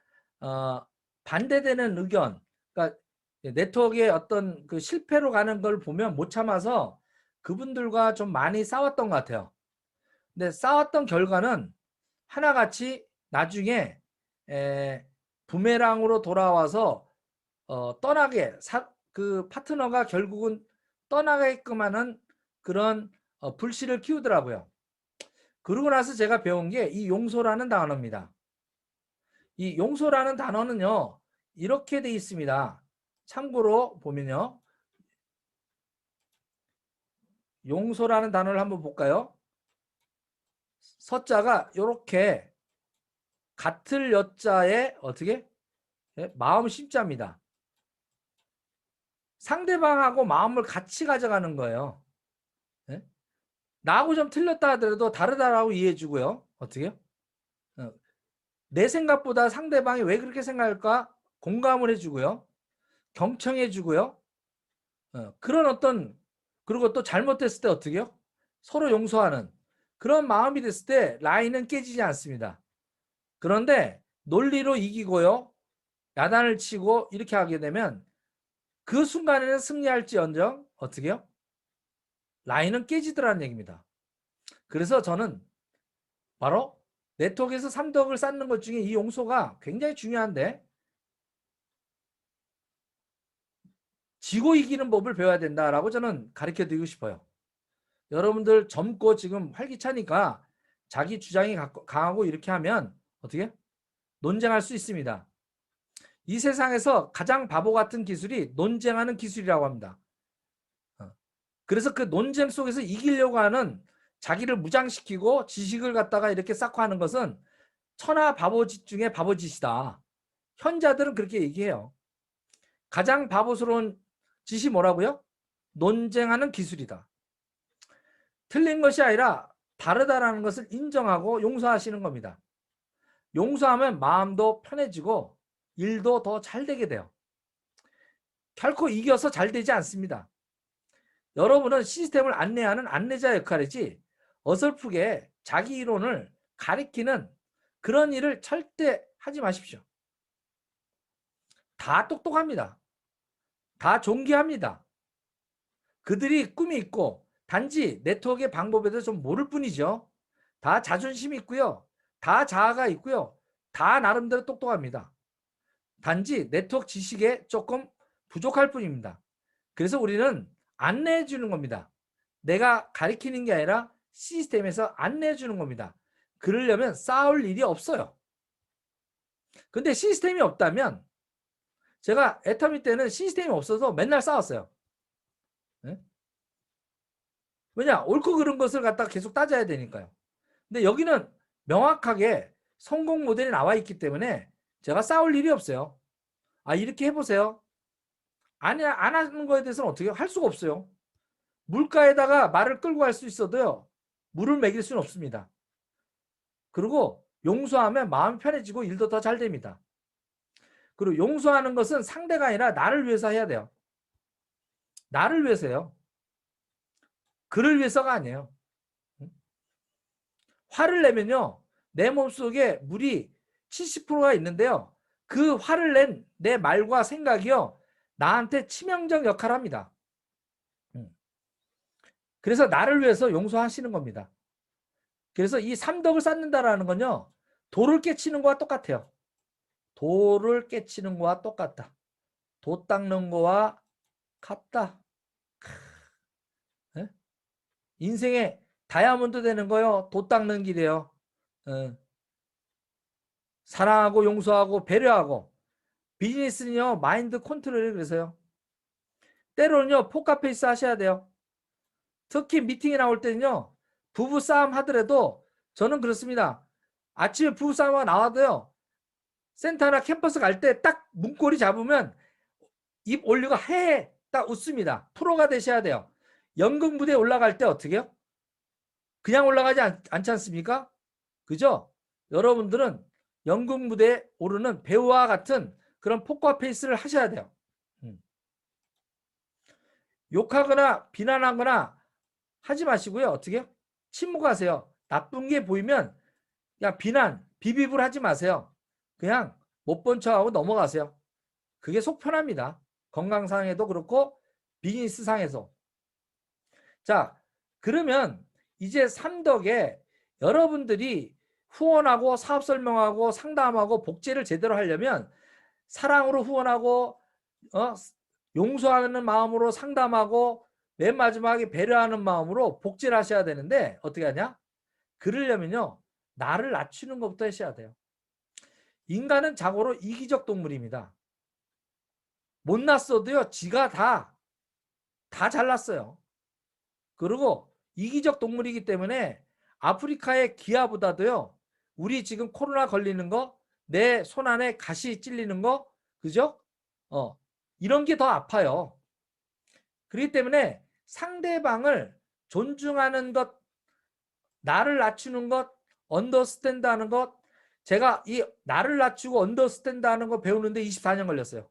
반대되는 의견, 그러니까 네트워크의 어떤 그 실패로 가는 걸 보면 못 참아서 그분들과 좀 많이 싸웠던 것 같아요. 근데 싸웠던 결과는 하나같이 나중에 부메랑으로 돌아와서 떠나게 그 파트너가 결국은 떠나게끔 하는 그런 불씨를 키우더라고요. 그러고 나서 제가 배운 게 이 용서라는 단어입니다. 이 용서라는 단어는요, 이렇게 돼 있습니다. 참고로 보면요. 용서라는 단어를 한번 볼까요? 서자가 이렇게 같을 여자에 어떻게? 마음 심자입니다. 상대방하고 마음을 같이 가져가는 거예요. 예? 나하고 좀 틀렸다 하더라도 다르다라고 이해해 주고요. 어떻게요? 내 생각보다 상대방이 왜 그렇게 생각할까? 공감을 해 주고요. 경청해 주고요. 그런 어떤, 그리고 또 잘못됐을 때 어떻게요? 서로 용서하는 그런 마음이 됐을 때 라인은 깨지지 않습니다. 그런데 논리로 이기고요. 야단을 치고 이렇게 하게 되면 그 순간에는 승리할지언정 어떻게요? 라인은 깨지더라는 얘기입니다. 그래서 저는 바로 네트워크에서 삼덕을 쌓는 것 중에 이 용서가 굉장히 중요한데 지고 이기는 법을 배워야 된다라고 저는 가르쳐 드리고 싶어요. 여러분들 젊고 지금 활기차니까 자기 주장이 강하고 이렇게 하면 어떻게? 논쟁할 수 있습니다. 이 세상에서 가장 바보 같은 기술이 논쟁하는 기술이라고 합니다. 그래서 그 논쟁 속에서 이기려고 하는 자기를 무장시키고 지식을 갖다가 이렇게 쌓고 하는 것은 천하 바보짓 중에 바보짓이다. 현자들은 그렇게 얘기해요. 가장 바보스러운 짓이 뭐라고요? 논쟁하는 기술이다. 틀린 것이 아니라 다르다라는 것을 인정하고 용서하시는 겁니다. 용서하면 마음도 편해지고 일도 더 잘 되게 돼요. 결코 이겨서 잘 되지 않습니다. 여러분은 시스템을 안내하는 안내자 역할이지 어설프게 자기 이론을 가리키는 그런 일을 절대 하지 마십시오. 다 똑똑합니다. 다 존귀합니다. 그들이 꿈이 있고 단지 네트워크의 방법에 대해서 좀 모를 뿐이죠. 다 자존심이 있고요. 다 자아가 있고요. 다 나름대로 똑똑합니다. 단지 네트워크 지식에 조금 부족할 뿐입니다. 그래서 우리는 안내해 주는 겁니다. 내가 가리키는 게 아니라 시스템에서 안내해 주는 겁니다. 그러려면 싸울 일이 없어요. 근데 시스템이 없다면 제가 애터미 때는 시스템이 없어서 맨날 싸웠어요. 네? 왜냐? 옳고 그른 것을 갖다가 계속 따져야 되니까요. 근데 여기는 명확하게 성공 모델이 나와 있기 때문에 제가 싸울 일이 없어요. 아, 이렇게 해보세요. 안 하는 거에 대해서는 어떻게 할 수가 없어요. 물가에다가 말을 끌고 갈 수 있어도요. 물을 먹일 수는 없습니다. 그리고 용서하면 마음이 편해지고 일도 더 잘 됩니다. 그리고 용서하는 것은 상대가 아니라 나를 위해서 해야 돼요. 나를 위해서요. 그를 위해서가 아니에요. 화를 내면요. 내 몸속에 물이 70%가 있는데요. 그 화를 낸 내 말과 생각이요. 나한테 치명적 역할을 합니다. 그래서 나를 위해서 용서하시는 겁니다. 그래서 이 삼덕을 쌓는다라는 건요. 돌을 깨치는 거와 똑같아요. 돌을 깨치는 거와 똑같다. 도 닦는 거와 같다. 네? 인생에 다이아몬드 되는 거요. 도 닦는 길이에요. 사랑하고 용서하고 배려하고 비즈니스는요. 마인드 컨트롤이 그래서요. 때로는요. 포카페이스 하셔야 돼요. 특히 미팅에 나올 때는요. 부부싸움 하더라도 저는 그렇습니다. 아침에 부부싸움이 나와도요. 센터나 캠퍼스 갈 때 딱 문고리 잡으면 입 올리고 헤헤 딱 웃습니다. 프로가 되셔야 돼요. 연극 무대에 올라갈 때 어떻게 해요? 그냥 올라가지 않지 않습니까? 그죠? 여러분들은 연극 무대에 오르는 배우와 같은 그런 포커페이스를 하셔야 돼요. 욕하거나 비난하거나 하지 마시고요. 어떻게 해요? 침묵하세요. 나쁜 게 보이면 야 비난, 비비불 하지 마세요. 그냥 못 본 척하고 넘어가세요. 그게 속 편합니다. 건강상에도 그렇고 비즈니스 상에서. 자, 그러면 이제 삼덕에 여러분들이 후원하고 사업 설명하고 상담하고 복제를 제대로 하려면 사랑으로 후원하고 용서하는 마음으로 상담하고 맨 마지막에 배려하는 마음으로 복제를 하셔야 되는데 어떻게 하냐? 그러려면요. 나를 낮추는 것부터 하셔야 돼요. 인간은 자고로 이기적 동물입니다. 못났어도요, 지가 다 잘났어요. 그리고 이기적 동물이기 때문에 아프리카의 기아보다도요, 우리 지금 코로나 걸리는 거, 내 손 안에 가시 찔리는 거, 그죠? 이런 게 더 아파요. 그렇기 때문에 상대방을 존중하는 것, 나를 낮추는 것, 언더스탠드 하는 것, 제가 이 나를 낮추고 언더스탠드 하는 거 배우는데 24년 걸렸어요.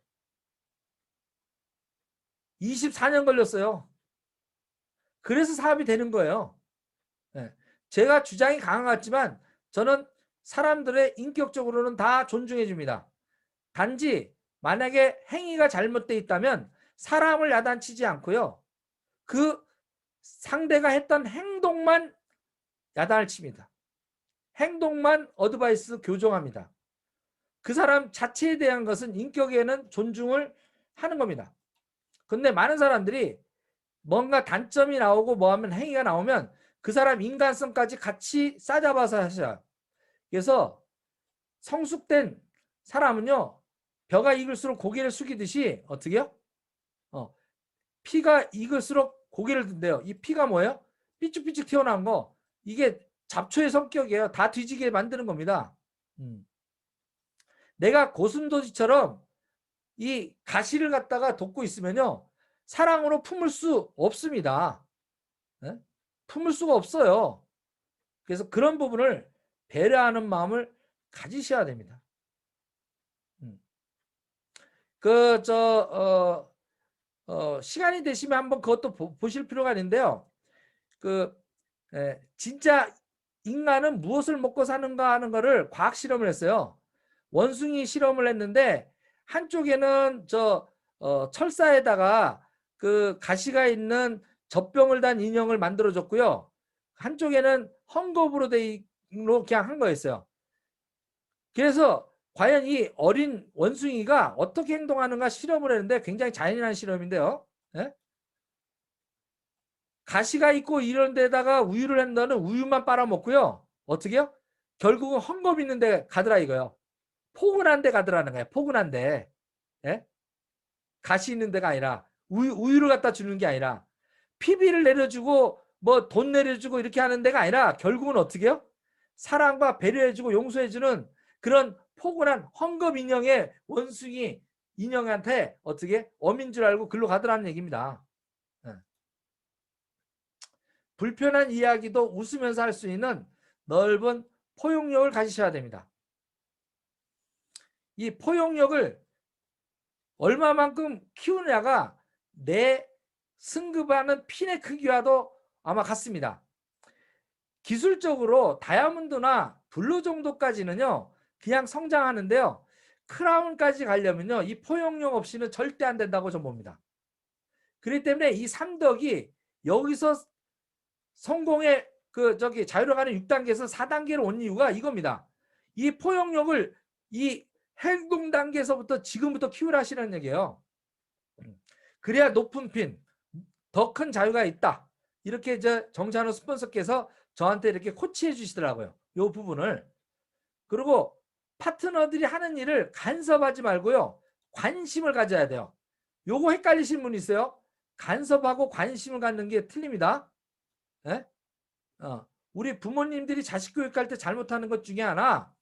24년 걸렸어요. 그래서 사업이 되는 거예요. 네. 제가 주장이 강한 것 같지만 저는 사람들의 인격적으로는 다 존중해 줍니다. 단지 만약에 행위가 잘못되어 있다면 사람을 야단치지 않고요, 그 상대가 했던 행동만 야단을 칩니다. 행동만 어드바이스 교정합니다. 그 사람 자체에 대한 것은 인격에는 존중을 하는 겁니다. 근데 많은 사람들이 뭔가 단점이 나오고 뭐하면 행위가 나오면 그 사람 인간성까지 같이 싸잡아서 하셔요. 그래서 성숙된 사람은요, 벼가 익을수록 고개를 숙이듯이 어떻게요? 피가 익을수록 고개를 든대요. 이 피가 뭐예요? 삐쭉삐쭉 튀어나온 거. 이게 잡초의 성격이에요. 다 뒤지게 만드는 겁니다. 내가 고슴도치처럼 이 가시를 갖다가 돋고 있으면요, 사랑으로 품을 수 없습니다. 네? 품을 수가 없어요. 그래서 그런 부분을 배려하는 마음을 가지셔야 됩니다. 시간이 되시면 한번 그것도 보실 필요가 있는데요. 진짜 인간은 무엇을 먹고 사는가 하는 거를 과학 실험을 했어요. 원숭이 실험을 했는데 한쪽에는 철사에다가 그 가시가 있는 젖병을 단 인형을 만들어 줬고요. 한쪽에는 헝겊으로 돼 그냥 한 거였어요. 그래서 과연 이 어린 원숭이가 어떻게 행동하는가 실험을 했는데 굉장히 잔인한 실험인데요. 예? 가시가 있고 이런 데다가 우유를 한다는 우유만 빨아먹고요. 어떻게요? 결국은 헝겊 있는 데 가더라 이거요. 포근한 데 가더라는 거예요. 포근한 데. 예? 가시 있는 데가 아니라 우유를 갖다 주는 게 아니라 피비를 내려주고 뭐 돈 내려주고 이렇게 하는 데가 아니라 결국은 어떻게 해요? 사랑과 배려해주고 용서해주는 그런 포근한 헝겊 인형의 원숭이 인형한테 어떻게 어민 줄 알고 글로 가더라는 얘기입니다. 불편한 이야기도 웃으면서 할 수 있는 넓은 포용력을 가지셔야 됩니다. 이 포용력을 얼마만큼 키우느냐가 내 승급하는 핀의 크기와도 아마 같습니다. 기술적으로 다이아몬드나 블루 정도까지는요, 그냥 성장하는데요, 크라운까지 가려면요, 이 포용력 없이는 절대 안 된다고 저는 봅니다. 그렇기 때문에 이 삼덕이 여기서 성공의 자유로 가는 6단계에서 4단계로 온 이유가 이겁니다. 이 포용력을 이 행동 단계에서부터 지금부터 키우라 하시는 얘기예요. 그래야 높은 핀, 더 큰 자유가 있다. 이렇게 정찬호 스폰서께서 저한테 이렇게 코치해 주시더라고요. 이 부분을. 그리고 파트너들이 하는 일을 간섭하지 말고요, 관심을 가져야 돼요. 요거 헷갈리신 분 있어요? 간섭하고 관심을 갖는 게 틀립니다. 네? 우리 부모님들이 자식 교육할 때 잘못하는 것 중에 하나,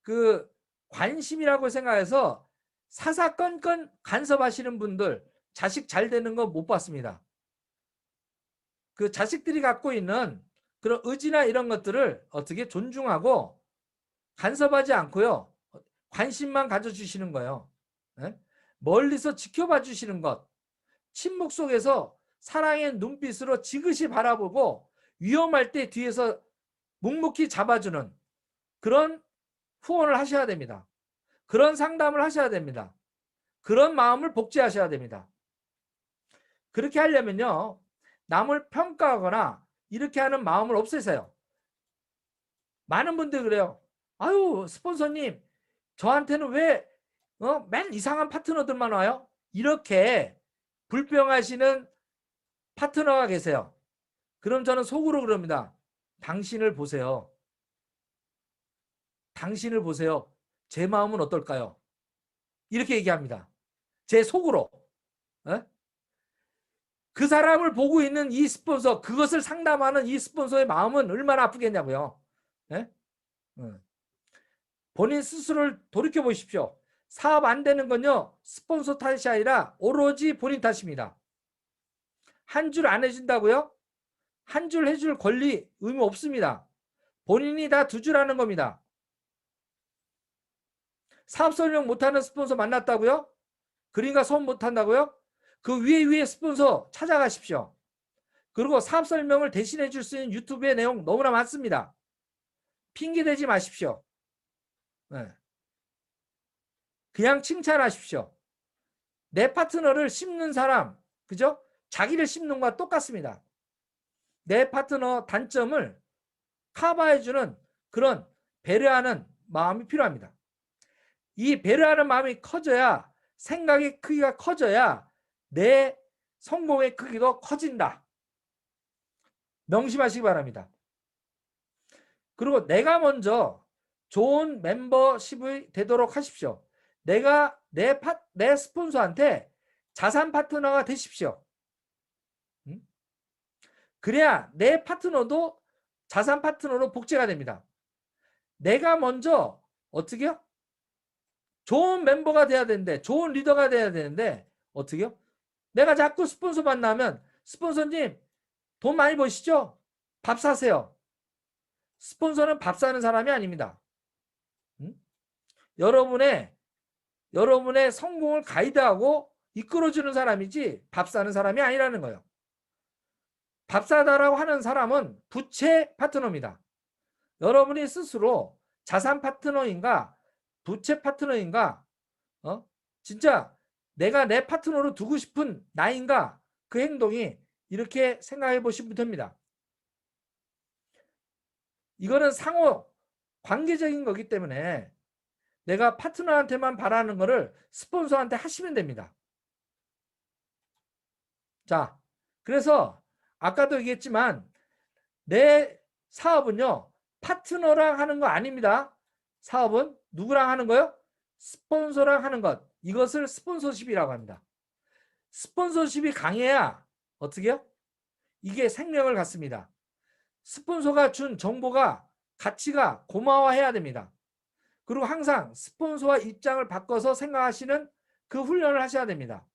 그 관심이라고 생각해서 사사건건 간섭하시는 분들 자식 잘 되는 거 못 봤습니다. 그 자식들이 갖고 있는 그런 의지나 이런 것들을 어떻게 존중하고 간섭하지 않고요, 관심만 가져주시는 거예요. 네? 멀리서 지켜봐 주시는 것, 침묵 속에서 사랑의 눈빛으로 지그시 바라보고 위험할 때 뒤에서 묵묵히 잡아주는 그런 후원을 하셔야 됩니다. 그런 상담을 하셔야 됩니다. 그런 마음을 복제하셔야 됩니다. 그렇게 하려면요, 남을 평가하거나 이렇게 하는 마음을 없애세요. 많은 분들이 그래요. 아유, 스폰서님, 저한테는 왜 맨 이상한 파트너들만 와요? 이렇게 불평하시는 파트너가 계세요. 그럼 저는 속으로 그럽니다. 당신을 보세요. 당신을 보세요. 제 마음은 어떨까요? 이렇게 얘기합니다. 제 속으로. 어? 그 사람을 보고 있는 이 스폰서, 그것을 상담하는 이 스폰서의 마음은 얼마나 아프겠냐고요. 예? 본인 스스로를 돌이켜 보십시오. 사업 안 되는 건요, 스폰서 탓이 아니라 오로지 본인 탓입니다. 한 줄 안 해준다고요? 한 줄 해줄 권리, 의무 없습니다. 본인이 다 두 줄 하는 겁니다. 사업 설명 못하는 스폰서 만났다고요? 그림과 손 못한다고요? 그 위에 스폰서 찾아가십시오. 그리고 사업 설명을 대신해 줄 수 있는 유튜브의 내용 너무나 많습니다. 핑계대지 마십시오. 네. 그냥 칭찬하십시오. 내 파트너를 씹는 사람, 그죠? 자기를 씹는 것과 똑같습니다. 내 파트너 단점을 커버해주는 그런 배려하는 마음이 필요합니다. 이 배려하는 마음이 커져야, 생각의 크기가 커져야 내 성공의 크기도 커진다. 명심하시기 바랍니다. 그리고 내가 먼저 좋은 멤버십이 되도록 하십시오. 내가 내 스폰서한테 자산 파트너가 되십시오. 그래야 내 파트너도 자산 파트너로 복제가 됩니다. 내가 먼저 어떻게요? 좋은 멤버가 돼야 되는데, 좋은 리더가 돼야 되는데 어떻게요? 내가 자꾸 스폰서 만나면, 스폰서님 돈 많이 버시죠? 밥 사세요. 스폰서는 밥 사는 사람이 아닙니다. 여러분의 성공을 가이드하고 이끌어주는 사람이지 밥 사는 사람이 아니라는 거예요. 밥 사다라고 하는 사람은 부채 파트너입니다. 여러분이 스스로 자산 파트너인가 부채 파트너인가, 진짜 내가 내 파트너로 두고 싶은 나인가, 그 행동이 이렇게 생각해 보시면 됩니다. 이거는 상호 관계적인 거기 때문에 내가 파트너한테만 바라는 거를 스폰서한테 하시면 됩니다. 자, 그래서 아까도 얘기했지만 내 사업은요, 파트너랑 하는 거 아닙니다. 사업은 누구랑 하는 거요? 스폰서랑 하는 것. 이것을 스폰서십이라고 합니다. 스폰서십이 강해야 어떻게 해요? 이게 생명을 갖습니다. 스폰서가 준 정보가, 가치가 고마워해야 됩니다. 그리고 항상 스폰서와 입장을 바꿔서 생각하시는 그 훈련을 하셔야 됩니다.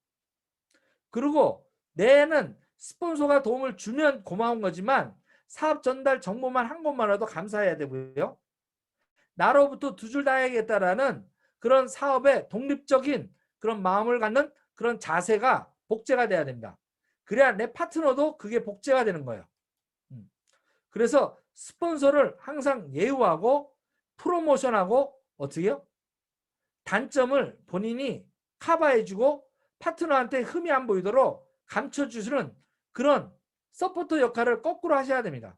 그리고 내는 스폰서가 도움을 주면 고마운 거지만 사업 전달 정보만 한 것만으로도 감사해야 되고요. 나로부터 두 줄 다 해야겠다라는 그런 사업의 독립적인 그런 마음을 갖는 그런 자세가 복제가 돼야 됩니다. 그래야 내 파트너도 그게 복제가 되는 거예요. 그래서 스폰서를 항상 예우하고 프로모션하고 어떻게 해요? 단점을 본인이 커버해주고 파트너한테 흠이 안 보이도록 감춰주는 그런 서포터 역할을 거꾸로 하셔야 됩니다.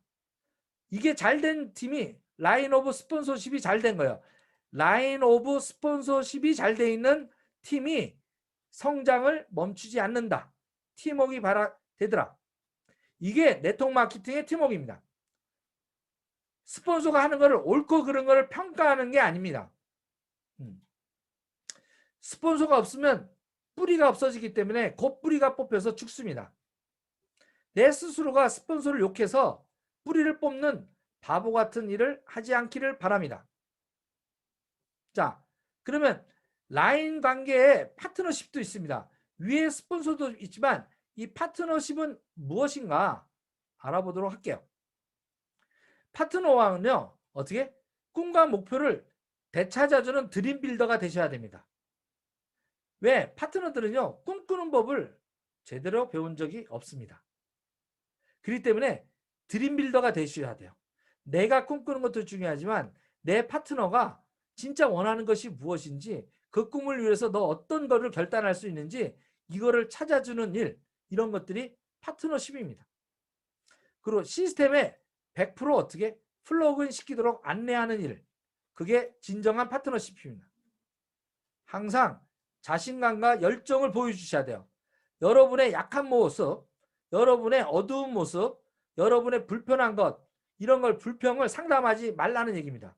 이게 잘된 팀이 라인 오브 스폰서십이 잘 된 거예요. 라인 오브 스폰서십이 잘 돼 있는 팀이 성장을 멈추지 않는다. 팀워크가 되더라. 이게 네트워크 마케팅의 팀워크입니다. 스폰서가 하는 거를 옳고 그른 거를 평가하는 게 아닙니다. 스폰서가 없으면 뿌리가 없어지기 때문에 그 뿌리가 뽑혀서 죽습니다. 내 스스로가 스폰서를 욕해서 뿌리를 뽑는 바보 같은 일을 하지 않기를 바랍니다. 자, 그러면 라인 관계에 파트너십도 있습니다. 위에 스폰서도 있지만 이 파트너십은 무엇인가 알아보도록 할게요. 파트너와는요, 어떻게? 꿈과 목표를 되찾아주는 드림 빌더가 되셔야 됩니다. 왜? 파트너들은요, 꿈꾸는 법을 제대로 배운 적이 없습니다. 그렇기 때문에 드림 빌더가 되셔야 돼요. 내가 꿈꾸는 것도 중요하지만 내 파트너가 진짜 원하는 것이 무엇인지, 그 꿈을 위해서 너 어떤 거를 결단할 수 있는지 이거를 찾아주는 일, 이런 것들이 파트너십입니다. 그리고 시스템에 100% 어떻게 플러그인 시키도록 안내하는 일, 그게 진정한 파트너십입니다. 항상 자신감과 열정을 보여주셔야 돼요. 여러분의 약한 모습, 여러분의 어두운 모습, 여러분의 불편한 것, 이런 걸 불평을 상담하지 말라는 얘기입니다.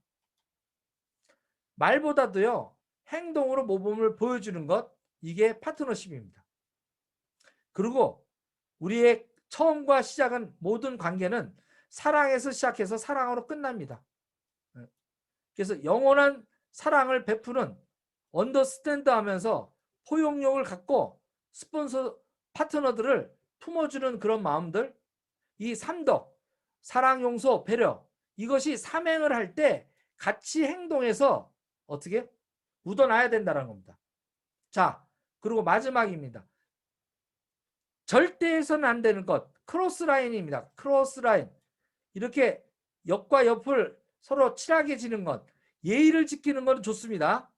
말보다도요, 행동으로 모범을 보여주는 것, 이게 파트너십입니다. 그리고 우리의 처음과 시작은 모든 관계는 사랑에서 시작해서 사랑으로 끝납니다. 그래서 영원한 사랑을 베푸는 언더스탠드 하면서 포용력을 갖고 스폰서 파트너들을 품어주는 그런 마음들, 이 삼덕, 사랑, 용서, 배려, 이것이 삼행을 할 때 같이 행동해서 어떻게 묻어놔야 된다는 겁니다. 자, 그리고 마지막입니다. 절대 해서는 안 되는 것, 크로스라인입니다. 크로스라인. 이렇게 옆과 옆을 서로 친하게 지는 것, 예의를 지키는 건 좋습니다.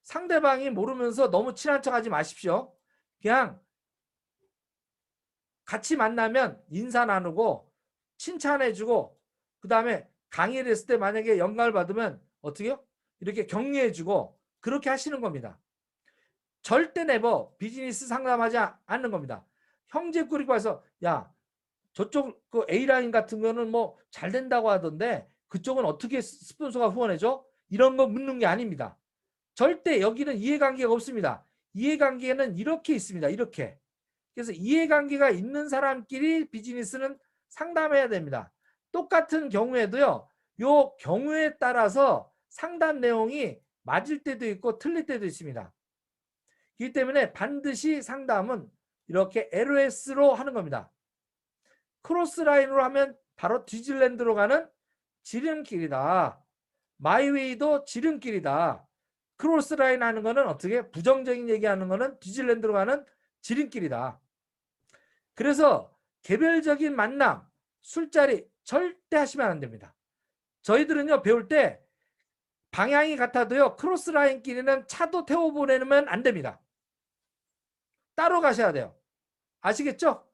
상대방이 모르면서 너무 친한 척 하지 마십시오. 그냥 같이 만나면 인사 나누고 칭찬해주고, 그 다음에 강의를 했을 때 만약에 영감을 받으면 어떻게 해요? 이렇게 격려해주고 그렇게 하시는 겁니다. 절대 네버 비즈니스 상담하지 않는 겁니다. 형제 꾸리고 와서 야, 저쪽 그 A라인 같은 거는 뭐 잘 된다고 하던데 그쪽은 어떻게 스폰서가 후원해줘? 이런 거 묻는 게 아닙니다. 절대 여기는 이해관계가 없습니다. 이해관계는 이렇게 있습니다. 이렇게. 그래서 이해관계가 있는 사람끼리 비즈니스는 상담해야 됩니다. 똑같은 경우에도요. 요 경우에 따라서 상담 내용이 맞을 때도 있고 틀릴 때도 있습니다. 그렇기 때문에 반드시 상담은 이렇게 LOS로 하는 겁니다. 크로스라인으로 하면 바로 디즈랜드로 가는 지름길이다. 마이웨이도 지름길이다. 크로스라인 하는 거는 어떻게 부정적인 얘기하는 거는 디즈랜드로 가는 지름길이다. 그래서 개별적인 만남, 술자리 절대 하시면 안 됩니다. 저희들은요 배울 때 방향이 같아도요 크로스라인 길이는 차도 태워보내면 안 됩니다. 따로 가셔야 돼요. 아시겠죠?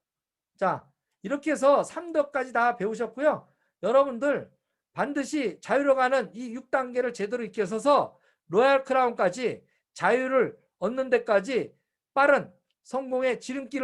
자, 이렇게 해서 3덕까지 다 배우셨고요. 여러분들 반드시 자유로 가는 이 6단계를 제대로 익혀서 로얄 크라운까지 자유를 얻는 데까지 빠른 성공의 지름길을